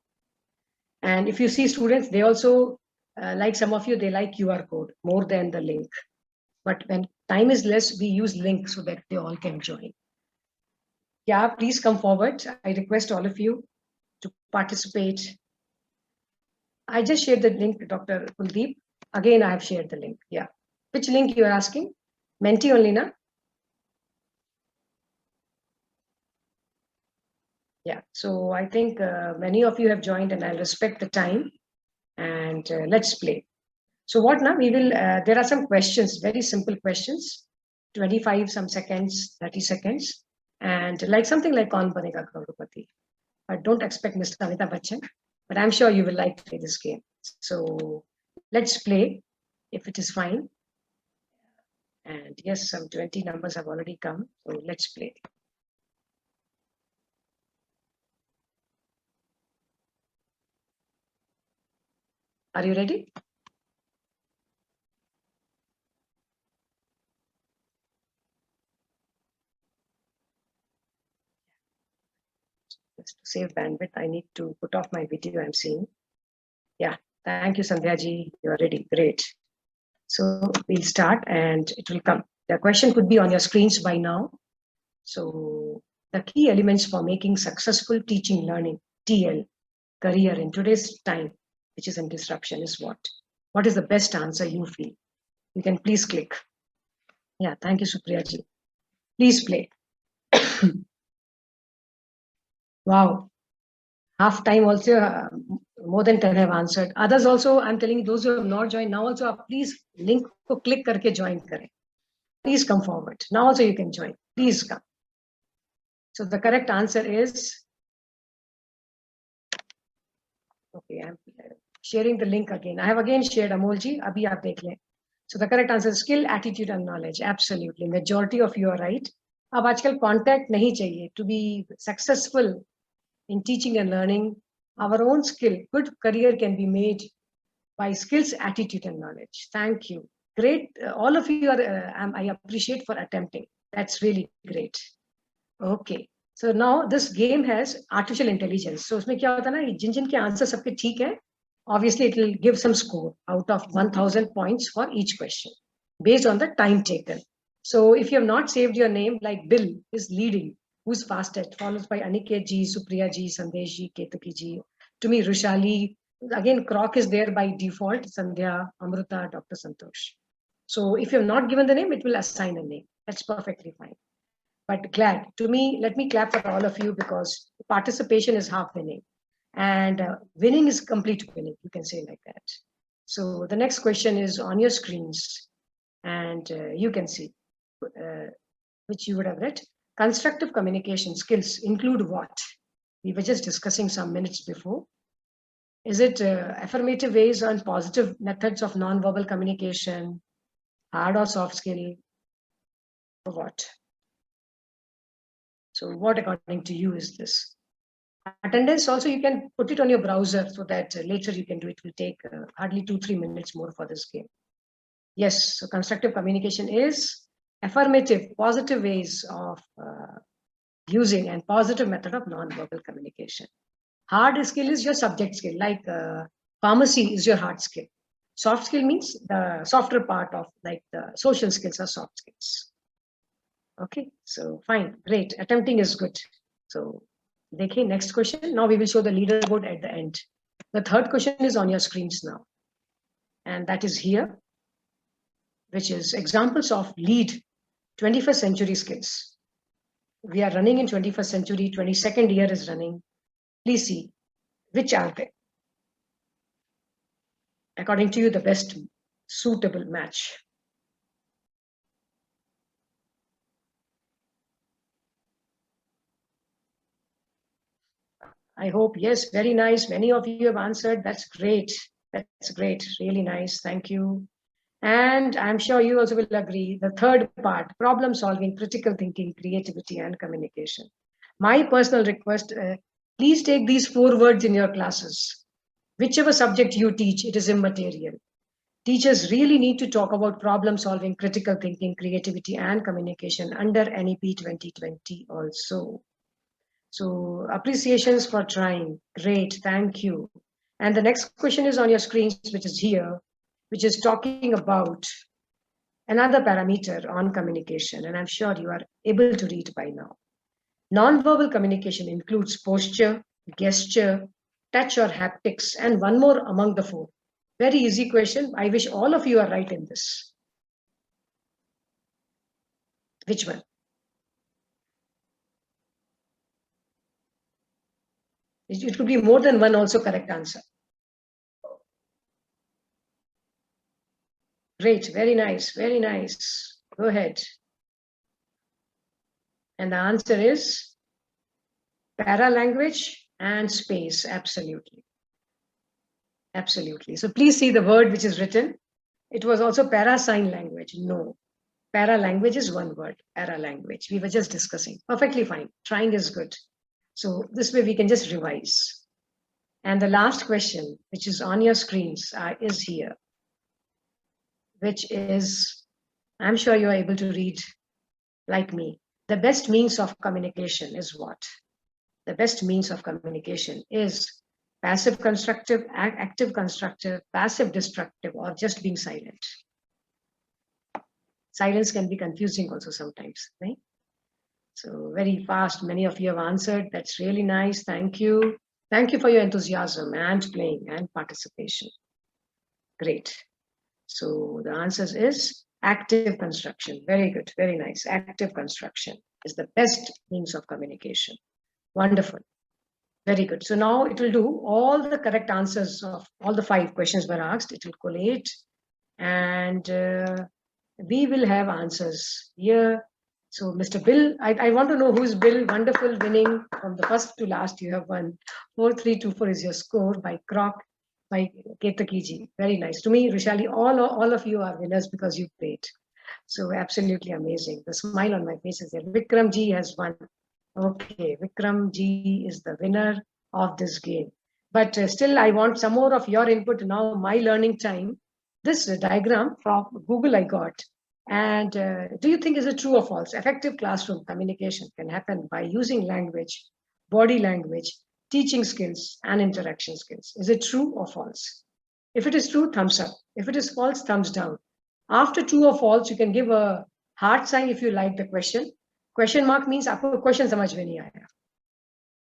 And if you see students, they also, like some of you, they like QR code more than the link. But when time is less, we use link so that they all can join. Yeah, please come forward. I request all of you to participate. I just shared the link, Dr. Kuldeep. Again, I have shared the link. Yeah. Which link you are asking? Menti only, na? Yeah. So I think many of you have joined, and I'll respect the time. And let's play. So what now? We will. There are some questions, very simple questions, 25 some seconds, 30 seconds, and like something like "Kaun Banega Crorepati." I don't expect Mr. Amitabh Bachchan, but I'm sure you will like to play this game. So let's play, if it is fine. And yes, some 20 numbers have already come. So let's play. Are you ready? Just to save bandwidth, I need to put off my video I'm seeing. Yeah, thank you, Sandhya ji. You're ready. Great. So we'll start and it will come. The question could be on your screens by now. So the key elements for making successful teaching learning, TL, career in today's time, which is in disruption, is what? What is the best answer you feel? You can please click. Yeah, thank you, Supriya ji. Please play. Wow. Half time also, more than 10 have answered. Others also, I'm telling you, those who have not joined, now also, please link ko click karke join kare. Please come forward. Now also you can join. Please come. So the correct answer is, okay, I'm sharing the link again. I have again shared, Amolji, abhi aap dekh le. So the correct answer is skill, attitude and knowledge. Absolutely. Majority of you are right. Ab aajkal contact nahi chahiye. To be successful in teaching and learning, our own skill, good career can be made by skills, attitude and knowledge. Thank you. Great. All of you are, I appreciate for attempting. That's really great. Okay. So now this game has artificial intelligence. So usme kya hota na, jin ke answer sabke theek hai, obviously it will give some score out of 1000 points for each question based on the time taken. So if you have not saved your name, like Bill is leading, who's fastest, followed by Aniket ji, Supriya ji, Sandesh ji, Ketuki ji, to me, Rushali. Again, Croc is there by default, Sandhya, Amruta, Dr. Santosh. So if you have not given the name, it will assign a name. That's perfectly fine. But glad, to me, let me clap for all of you, because participation is half winning. And winning is complete winning, you can say like that. So the next question is on your screens. And you can see, which you would have read. Constructive communication skills include what? We were just discussing some minutes before. Is it affirmative ways on positive methods of non-verbal communication, hard or soft skill, or what? So what according to you is this? Attendance also, you can put it on your browser so that later you can do it. It will take hardly 2-3 minutes more for this game. Yes, so constructive communication is affirmative, positive ways of using and positive method of non-verbal communication. Hard skill is your subject skill, like pharmacy is your hard skill. Soft skill means the softer part of, like the social skills are soft skills. Okay, so fine, great. Attempting is good. So देखिए, next question. Now we will show the leaderboard at the end. The third question is on your screens now. And that is here, which is examples of lead 21st century skills. We are running in 21st century, 22nd year is running. Please see, which are they? According to you, the best suitable match. I hope, yes, very nice. Many of you have answered. That's great. That's great. Really nice. Thank you. And I'm sure you also will agree. The third part, problem solving, critical thinking, creativity, and communication. My personal request, please take these 4 words in your classes. Whichever subject you teach, it is immaterial. Teachers really need to talk about problem solving, critical thinking, creativity, and communication under NEP 2020 also. So appreciations for trying. Great, thank you. And the next question is on your screens, which is here, which is talking about another parameter on communication. And I'm sure you are able to read by now. Non-verbal communication includes posture, gesture, touch or haptics, and one more among the 4. Very easy question. I wish all of you are right in this. Which one? It could be more than one also correct answer. Great, very nice, very nice. Go ahead. And the answer is paralanguage and space, absolutely. Absolutely. So please see the word which is written. It was also para-sign language. No, para-language is one word, para-language. We were just discussing. Perfectly fine. Trying is good. So this way we can just revise. And the last question, which is on your screens, is here, which is, I'm sure you are able to read like me. The best means of communication is what? The best means of communication is passive constructive, active constructive, passive destructive, or just being silent. Silence can be confusing also sometimes, right? So very fast, many of you have answered. That's really nice. Thank you. Thank you for your enthusiasm and playing and participation. Great. So the answer is active construction. Very good, very nice. Active construction is the best means of communication. Wonderful. Very good. So now it will do all the correct answers of all the 5 questions were asked. It will collate and we will have answers here. So Mr. Bill, I want to know who is Bill. Wonderful, winning from the first to last. You have won 4324 is your score by Croc, by Ketakiji. Very nice. To me, Rishali, all of you are winners because you played. So absolutely amazing. The smile on my face is there. Vikram Ji has won. Okay, Vikram Ji is the winner of this game. But still, I want some more of your input now. My learning time. This diagram from Google I got. And do you think is it true or false? Effective classroom communication can happen by using language, body language, teaching skills, and interaction skills. Is it true or false? If it is true, thumbs up. If it is false, thumbs down. After true or false, you can give a heart sign if you like the question. Question mark means aapko question samajh mein nahi aaya.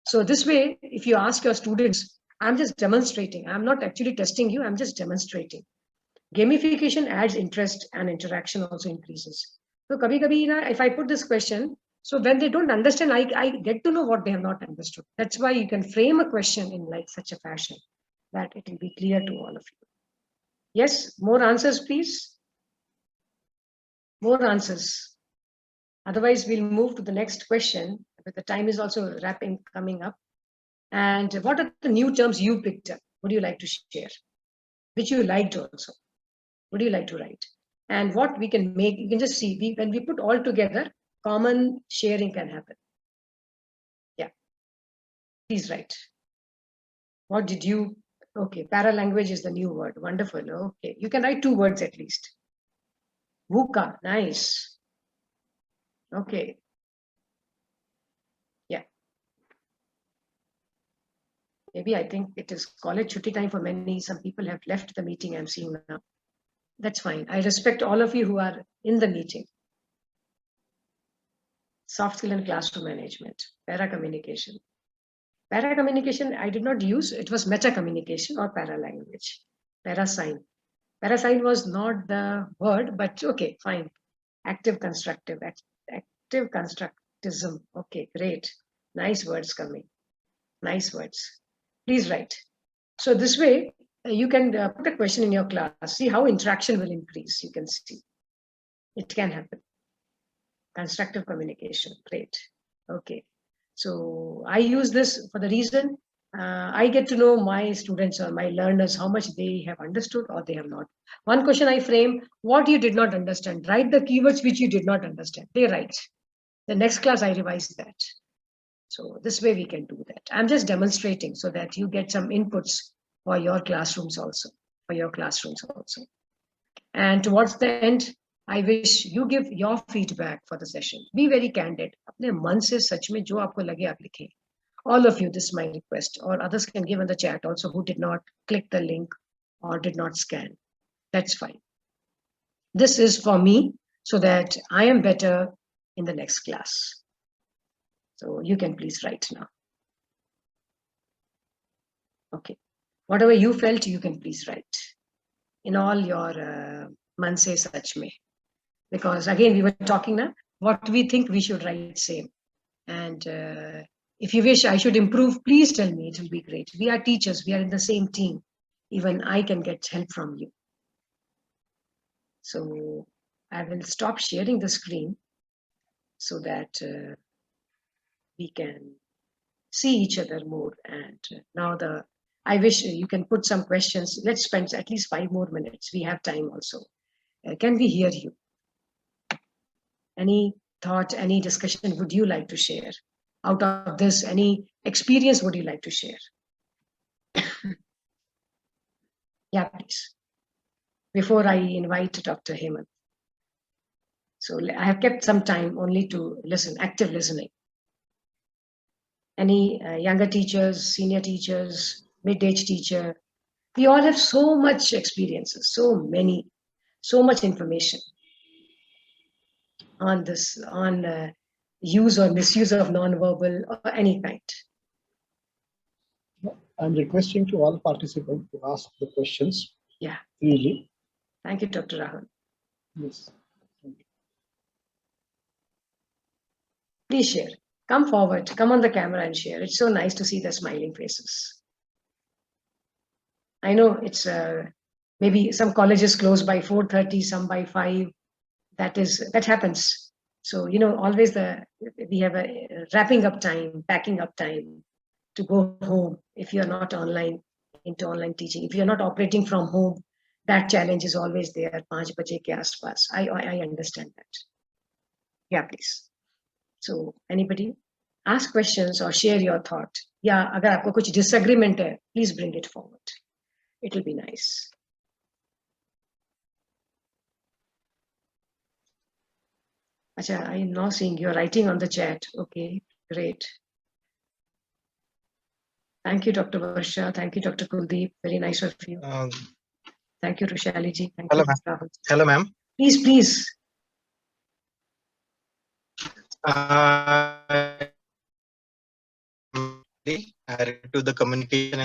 So this way, if you ask your students, I'm just demonstrating. I'm not actually testing you. I'm just demonstrating. Gamification adds interest and interaction also increases. So kabhi, if I put this question, so when they don't understand, I get to know what they have not understood. That's why you can frame a question in like such a fashion that it will be clear to all of you. Yes, more answers, please. More answers. Otherwise, we'll move to the next question, but the time is also coming up. And what are the new terms you picked up? Would you like to share? Which you liked also? Would you like to write? And what we can make, you can just see, when we put all together, common sharing can happen. Yeah, please write. What did you, okay, paralanguage is the new word, wonderful, okay. You can write 2 words at least. VUCA, nice. Okay. Yeah. Maybe I think it is college chutti time for many. Some people have left the meeting I'm seeing now. That's fine. I respect all of you who are in the meeting. Soft skill and classroom management, para communication. Para communication, I did not use, it was meta communication or para language, para sign. Para sign was not the word, but okay, fine. Active constructive, active constructism. Okay, great. Nice words coming. Nice words. Please write. So this way, you can put a question in your class. See how interaction will increase. You can see. It can happen. Constructive communication. Great. Okay. So I use this for the reason I get to know my students or my learners, how much they have understood or they have not. One question I frame, what you did not understand. Write the keywords which you did not understand. They write. The next class I revise that. So this way we can do that. I'm just demonstrating so that you get some inputs for your classrooms also. And towards the end, I wish you give your feedback for the session. Be very candid. अपने मन से सच में जो आपको लगे आप लिखें. All of you, this is my request. Or others can give in the chat also who did not click the link or did not scan. That's fine. This is for me so that I am better in the next class. So you can please write now. Okay. Whatever you felt, you can please write in all your man se sach mein. Because again, we were talking now, what we think we should write same. And if you wish I should improve, please tell me, it will be great. We are teachers, we are in the same team. Even I can get help from you. So I will stop sharing the screen so that we can see each other more. And now I wish you can put some questions. Let's spend at least 5 more minutes. We have time also. Can we hear you? Any thought, any discussion would you like to share? Out of this, any experience would you like to share? Yeah, please. Before I invite Dr. Hemant. So I have kept some time only to listen, active listening. Any younger teachers, senior teachers, mid-age teacher, we all have so much experiences, so much information on this, on use or misuse of non-verbal or any kind. I'm requesting to all participants to ask the questions. Yeah. Freely. Thank you, Dr. Rahul. Yes. Thank you. Please share. Come forward. Come on the camera and share. It's so nice to see the smiling faces. I know it's maybe some colleges close by 4:30, some by 5. That happens. So, you know, always we have a wrapping up time, packing up time to go home. If you're not into online teaching, if you're not operating from home, that challenge is always there. 5 baje ke aaspas. I understand that. Yeah, please. So anybody ask questions or share your thought. Yeah, agar aapko kuch disagreement hai, please bring it forward. It will be nice. Acha, I am now seeing you're writing on the chat. Okay, great. Thank you, Dr. Varsha. Thank you, Dr. Kuldeep. Very nice of you. Thank you, Rushali ji. Thank Hello, you, ma'am. Hello, ma'am. Please. I to the communication.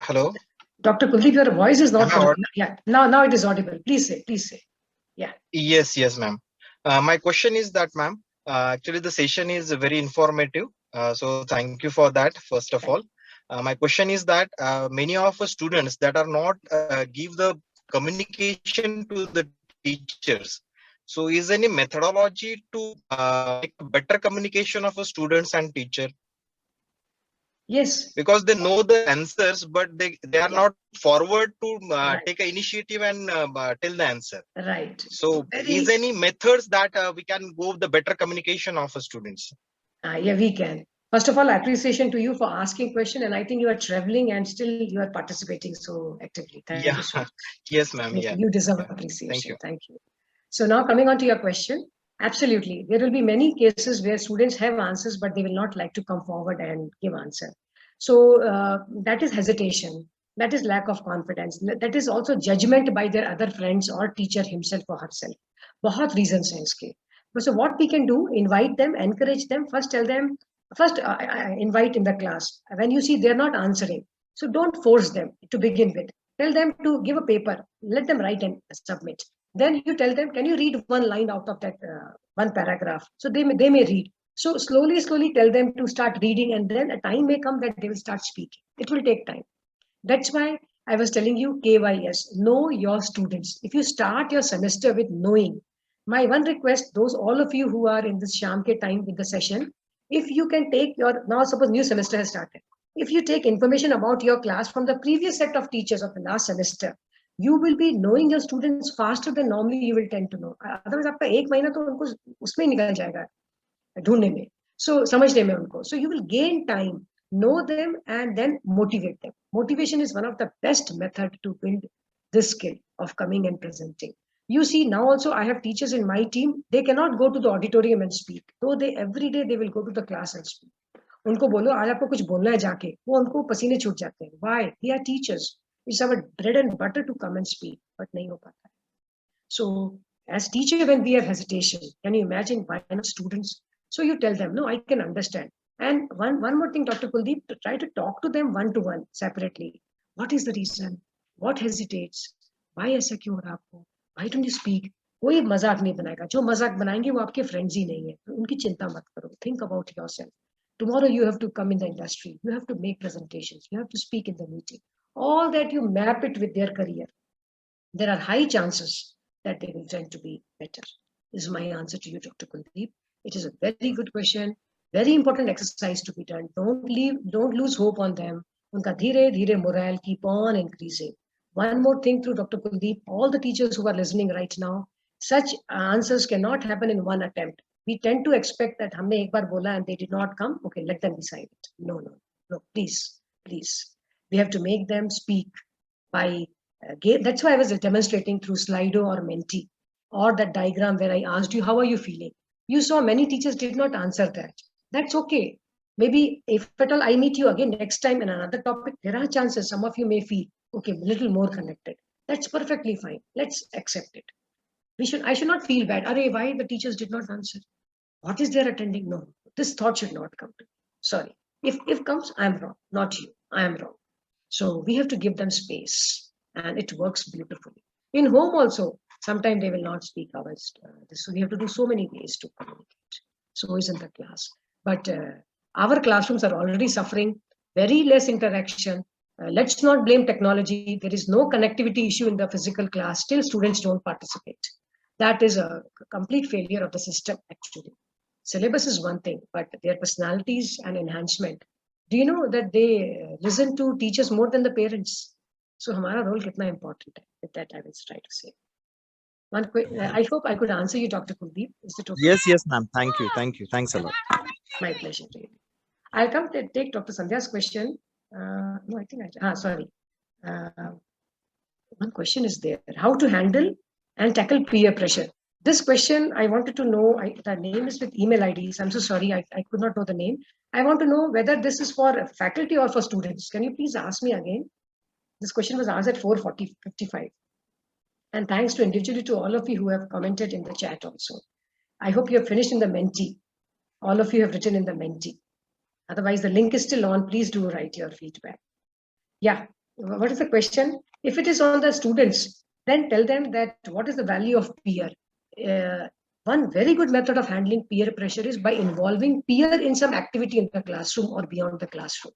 Hello. Dr. Kuldeep, your voice is not. Yeah, now it is audible. Please say. Yeah. Yes, ma'am. My question is that, ma'am, actually the session is very informative. So thank you for that, first of all. My question is that many of us students that are not give the communication to the teachers. So is any methodology to make better communication of a students and teacher? Yes. Because they know the answers, but they are not forward to take an initiative and tell the answer. Right. So is any methods that we can go the better communication of students? Yeah, we can. First of all, appreciation to you for asking question, and I think you are traveling and still you are participating so actively. Thank you so much. Yes, ma'am. Yeah. You deserve appreciation. Thank you. So now coming on to your question, absolutely. There will be many cases where students have answers, but they will not like to come forward and give answer. So that is hesitation. That is lack of confidence. That is also judgment by their other friends or teacher himself or herself. बहुत reasons हैं इसके. So what we can do, invite them, encourage them, first tell them, invite in the class. When you see they're not answering, so don't force them to begin with. Tell them to give a paper, let them write and submit. Then you tell them, can you read one line out of that one paragraph? So they may read. So slowly tell them to start reading, and then a time may come that they will start speaking. It will take time. That's why I was telling you KYS, know your students. If you start your semester with knowing, my one request, all of you who are in this Sham ke time with the session, if you can take now suppose new semester has started. If you take information about your class from the previous set of teachers of the last semester, you will be knowing your students faster than normally you will tend to know. Otherwise, आपका एक महीना तो उनको उसमें निकल जाएगा ढूंढने में, so समझने में उनको. So you will gain time, know them, and then motivate them. Motivation is one of the best method to build this skill of coming and presenting. You see, now also I have teachers in my team, they cannot go to the auditorium and speak, though every day they will go to the class and speak. उनको बोलो आज आपको कुछ बोलना है जाके, वो उनको पसीने छूट जाते हैं. Why? They are teachers. It's our bread and butter to come and speak, but नहीं हो पाता. So as teacher, when we have hesitation, can you imagine why not students? So you tell them, no, I can understand. And one more thing, Dr. Kuldeep, to try to talk to them one-to-one separately. What is the reason? What hesitates? Why ऐसा क्यों हो रहा आपको? Why don't you speak? कोई मजाक नहीं बनाएगा. जो मजाक बनाएंगे वो आपके friends ही नहीं है. उनकी चिंता मत करो. Think about yourself. Tomorrow you have to come in the industry. You have to make presentations. You have to speak in the meeting. All that you map it with their career. There are high chances that they will tend to be better. This is my answer to you, Dr. Kuldeep. It is a very good question. Very important exercise to be done. Don't lose hope on them. Unka dhire morale keep on increasing. One more thing through Dr. Kuldeep, all the teachers who are listening right now, such answers cannot happen in one attempt. We tend to expect that humne ek baar bola and they did not come. Okay, let them decide it. No, please. We have to make them speak by, that's why I was demonstrating through Slido or Menti or that diagram where I asked you, how are you feeling? You saw many teachers did not answer that. That's okay. Maybe if at all I meet you again next time in another topic, there are chances some of you may feel, okay, a little more connected. That's perfectly fine. Let's accept it. I should not feel bad. Arey, why the teachers did not answer? What is their attending? No, this thought should not come to me. Sorry. If comes, I'm wrong. Not you. I am wrong. So we have to give them space, and it works beautifully. In home also, sometimes they will not speak ours. So we have to do so many ways to communicate. So is in the class. But our classrooms are already suffering very less interaction. Let's not blame technology. There is no connectivity issue in the physical class. Still, students don't participate. That is a complete failure of the system, actually. Syllabus is one thing, but their personalities and enhancement. Do you know that they listen to teachers more than the parents? So, hamara role kitna important hai. With that, I will try to say. One quick. I hope I could answer you, Dr. Kuldeep. Is it okay? Yes, ma'am. Thank you. Thanks a lot. My pleasure. Really. I'll come to take Dr. Sandhya's question. No, I think sorry. One question is there. How to handle and tackle peer pressure? This question, I wanted to know, the name is with email IDs. I'm so sorry, I could not know the name. I want to know whether this is for faculty or for students. Can you please ask me again? This question was asked at 4:55. And thanks to individually to all of you who have commented in the chat also. I hope you have finished in the Menti. All of you have written in the Menti. Otherwise, the link is still on. Please do write your feedback. Yeah, what is the question? If it is on the students, then tell them that what is the value of peer. One very good method of handling peer pressure is by involving peer in some activity in the classroom or beyond the classroom.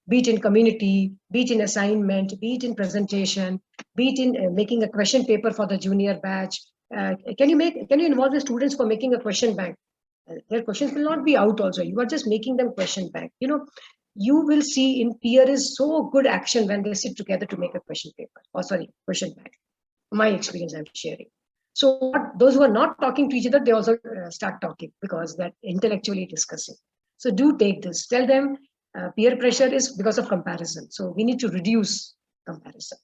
Be it in community, be it in assignment, be it in presentation, be it in making a question paper for the junior batch. Can you involve the students for making a question bank? Their questions will not be out also. You are just making them question bank. You know, you will see in peer is so good action when they sit together to make a question paper. Question bank. My experience I'm sharing. So those who are not talking to each other, they also start talking because they're intellectually discussing. So do take this. Tell them peer pressure is because of comparison. So we need to reduce comparison.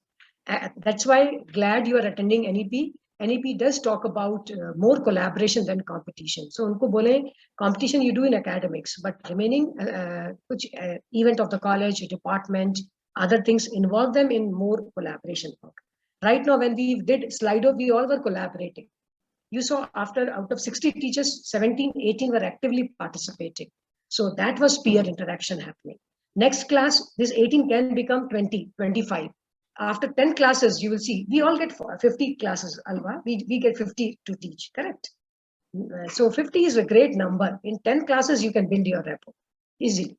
That's why glad you are attending NEP. NEP does talk about more collaboration than competition. So unko bole competition you do in academics, but remaining event of the college, department, other things, involve them in more collaboration work. Right now, when we did Slido, we all were collaborating. You saw after out of 60 teachers, 17, 18 were actively participating. So that was peer interaction happening. Next class, this 18 can become 20, 25. After 10 classes, you will see, we all get 50 classes, Alva. We get 50 to teach, correct? So 50 is a great number. In 10 classes, you can build your rapport easily.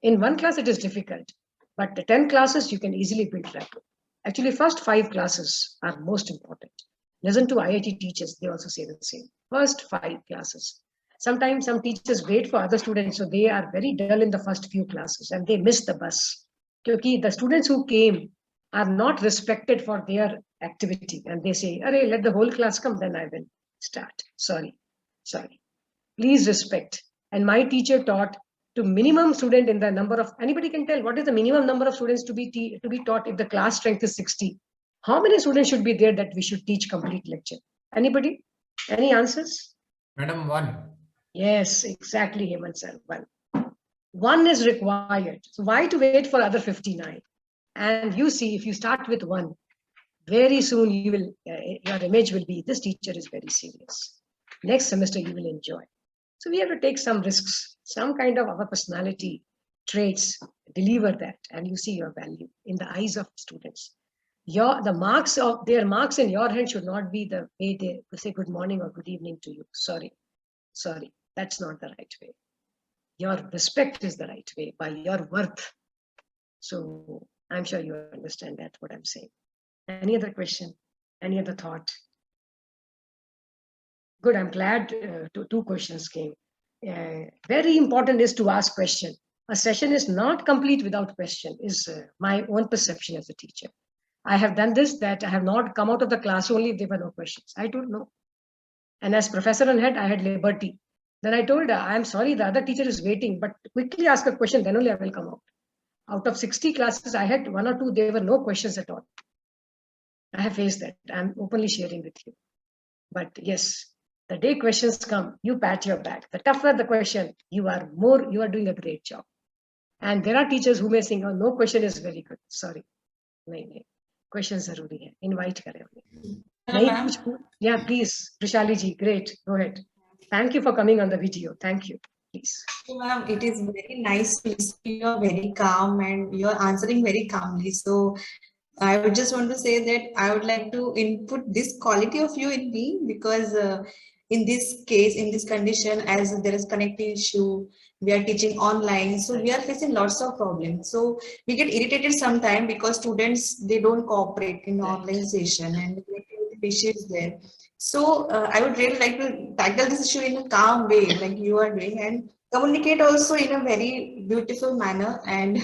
In one class, it is difficult, but the 10 classes, you can easily build rapport. Actually, first 5 classes are most important. Listen to IIT teachers, they also say the same. First 5 classes. Sometimes some teachers wait for other students, so they are very dull in the first few classes and they miss the bus. Because the students who came are not respected for their activity and they say, "Arey, let the whole class come, then I will start." Sorry. Please respect. And my teacher taught to minimum student in the number of, anybody can tell what is the minimum number of students to be taught if the class strength is 60. How many students should be there that we should teach complete lecture? Anybody? Any answers? Madam, 1. Yes, exactly, Hemant sir. 1. 1 is required. So why to wait for other 59? And you see, if you start with 1, very soon you will, your image will be, this teacher is very serious. Next semester you will enjoy. So we have to take some risks, some kind of our personality traits, deliver that, and you see your value in the eyes of students. The marks of their marks in your hand should not be the way they say good morning or good evening to you. Sorry, that's not the right way. Your respect is the right way, by your worth. So I'm sure you understand that what I'm saying. Any other question? Any other thought? Good, I'm glad 2 questions came. Very important is to ask question. A session is not complete without question, is my own perception as a teacher. I have done this, that I have not come out of the class only if there were no questions. I don't know. And as professor and head, I had liberty. Then I told her, I'm sorry, the other teacher is waiting, but quickly ask a question, then only I will come out. Out of 60 classes, I had 1 or 2, there were no questions at all. I have faced that. I'm openly sharing with you. But yes, the day questions come, you pat your back. The tougher the question, you are doing a great job. And there are teachers who may think, oh, no question is very good. Sorry. No. Questions zaruri hai. Invite kare hum. Yeah, please. Rishali ji, great. Go ahead. Thank you for coming on the video. Thank you. Please. Ma'am, it is very nice to listen. You're very calm and you're answering very calmly. So I would just want to say that I would like to input this quality of you in me, because in this case, in this condition, as there is connectivity issue, we are teaching online, so we are facing lots of problems. So we get irritated sometimes because students, they don't cooperate in online session and the issue is there. So I would really like to tackle this issue in a calm way, like you are doing, and communicate also in a very beautiful manner, and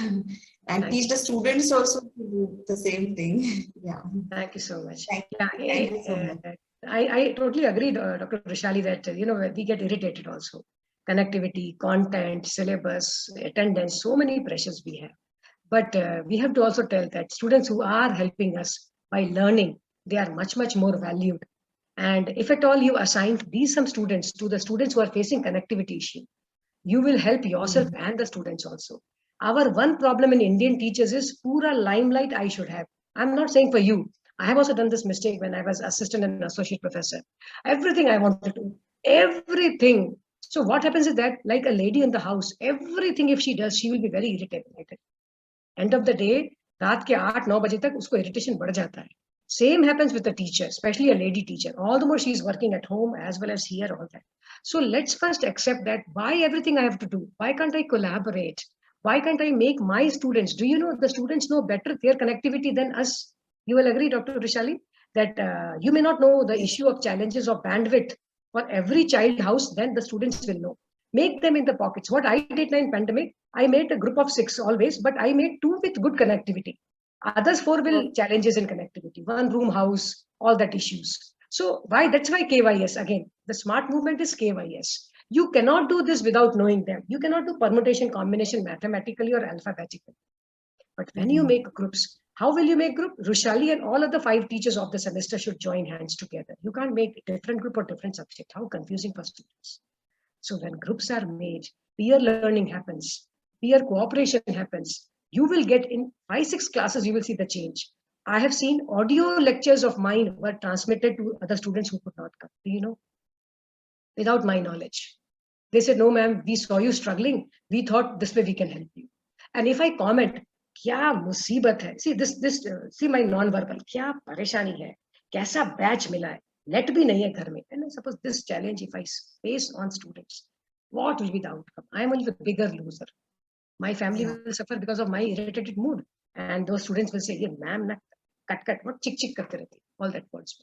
teach the students also to do the same thing. Yeah. Thank you so much. Thank you so much. I totally agree, Dr. Rishali, that we get irritated also. Connectivity, content, syllabus, attendance, so many pressures we have. But we have to also tell that students who are helping us by learning, they are much, much more valued. And if at all you assign some students to the students who are facing connectivity issue, you will help yourself and the students also. Our one problem in Indian teachers is pura limelight I should have. I'm not saying for you. I have also done this mistake when I was assistant and associate professor. Everything I wanted to, everything. So what happens is that, like a lady in the house, everything if she does, she will be very irritated. End of the day, रात के 8-9 बजे तक उसको irritation बढ़ जाता है. Same happens with the teacher, especially a lady teacher. All the more she is working at home as well as here, all that. So let's first accept that why everything I have to do? Why can't I collaborate? Why can't I make my students? Do you know the students know better their connectivity than us? You will agree, Dr. Rishali, that you may not know the issue of challenges of bandwidth for every child house, then the students will know. Make them in the pockets. What I did in pandemic, I made a group of 6 always, but I made 2 with good connectivity. Others 4 will challenges in connectivity. 1 room house, all that issues. So that's why KYS, again, the smart movement is KYS. You cannot do this without knowing them. You cannot do permutation, combination mathematically or alphabetically. But when you make groups, how will you make group? Rushali and all other 5 teachers of the semester should join hands together. You can't make a different group or different subject. How confusing for students. So when groups are made, peer learning happens, peer cooperation happens. You will get in 5-6 classes, you will see the change. I have seen audio lectures of mine were transmitted to other students who could not come. you know, without my knowledge. They said, no, ma'am, we saw you struggling. We thought this way we can help you. And if I comment, kya musibat hai? See, see my non-verbal, kya pareshani hai? Kaisa batch mila hai? Net bhi nahi hai ghar mein. And I suppose this challenge, if I face on students, what will be the outcome? I am only the bigger loser. My family will suffer because of my irritated mood. And those students will say, yeah, ma'am, cut, what chick karte rehti, all that words.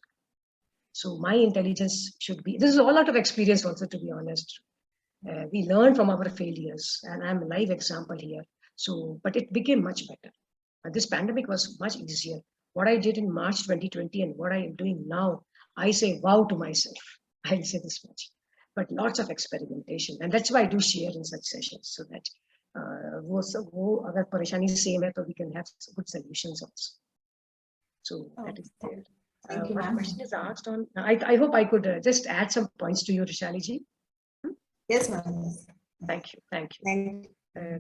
So my intelligence should be, this is all out of experience also, to be honest. We learn from our failures, and I'm a live example here. So, but it became much better. This pandemic was much easier. What I did in March 2020 and what I am doing now, I say wow to myself. I'll say this much. But lots of experimentation, and that's why I do share in such sessions, so that wo agar pareshani same hai, so we can have good solutions also. So that is there. One question is asked on. I hope I could just add some points to you, Rishali ji. Yes, ma'am. Thank you. Thank you.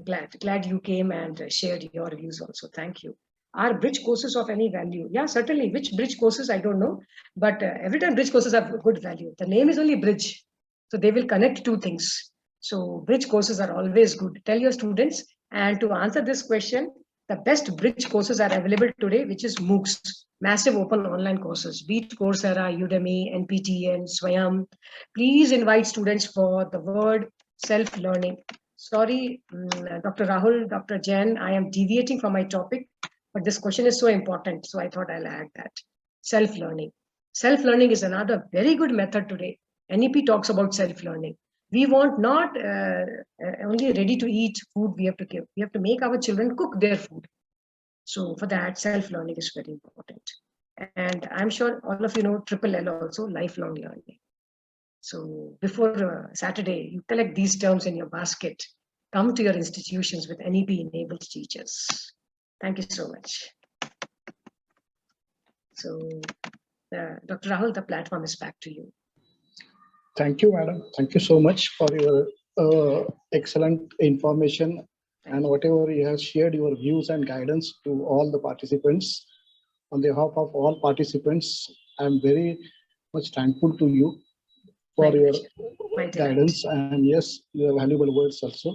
Glad you came and shared your views also. Thank you. Are bridge courses of any value? Yeah, certainly. Which bridge courses, I don't know. But every time bridge courses have good value. The name is only bridge. So they will connect two things. So bridge courses are always good. Tell your students. And to answer this question, the best bridge courses are available today, which is MOOCs, massive open online courses, be it Coursera, Udemy, NPTEL, Swayam. Please invite students for the word self-learning. Sorry, Dr. Rahul, Dr. Jain, I am deviating from my topic, but this question is so important, so I thought I'll add that. Self-learning. Self-learning is another very good method today. NEP talks about self-learning. We want not only ready-to-eat food we have to give. We have to make our children cook their food. So for that, self-learning is very important. And I'm sure all of you know triple L also, lifelong learning. So before Saturday, you collect these terms in your basket. Come to your institutions with NEP-enabled teachers. Thank you so much. So, Dr. Rahul, the platform is back to you. Thank you, madam. Thank you so much for your excellent information and whatever you have shared your views and guidance to all the participants. On behalf of all participants, I am very much thankful to you for your guidance and yes, your valuable words also.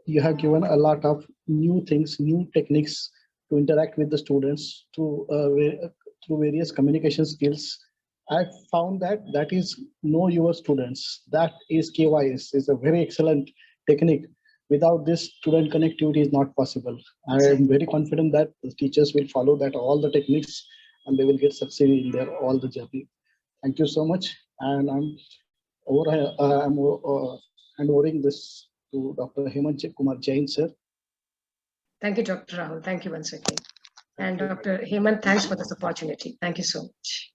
You have given a lot of new things, new techniques to interact with the students through various communication skills. I found that is know your students. That is KYS, is a very excellent technique. Without this, student connectivity is not possible. I am very confident that the teachers will follow that all the techniques and they will get succeed in their all the journey. Thank you so much. And I'm handing this to Dr. Hemant Kumar Jain, sir. Thank you, Dr. Rahul. Thank you once again. And Dr. Hemant, thanks for this opportunity. Thank you so much.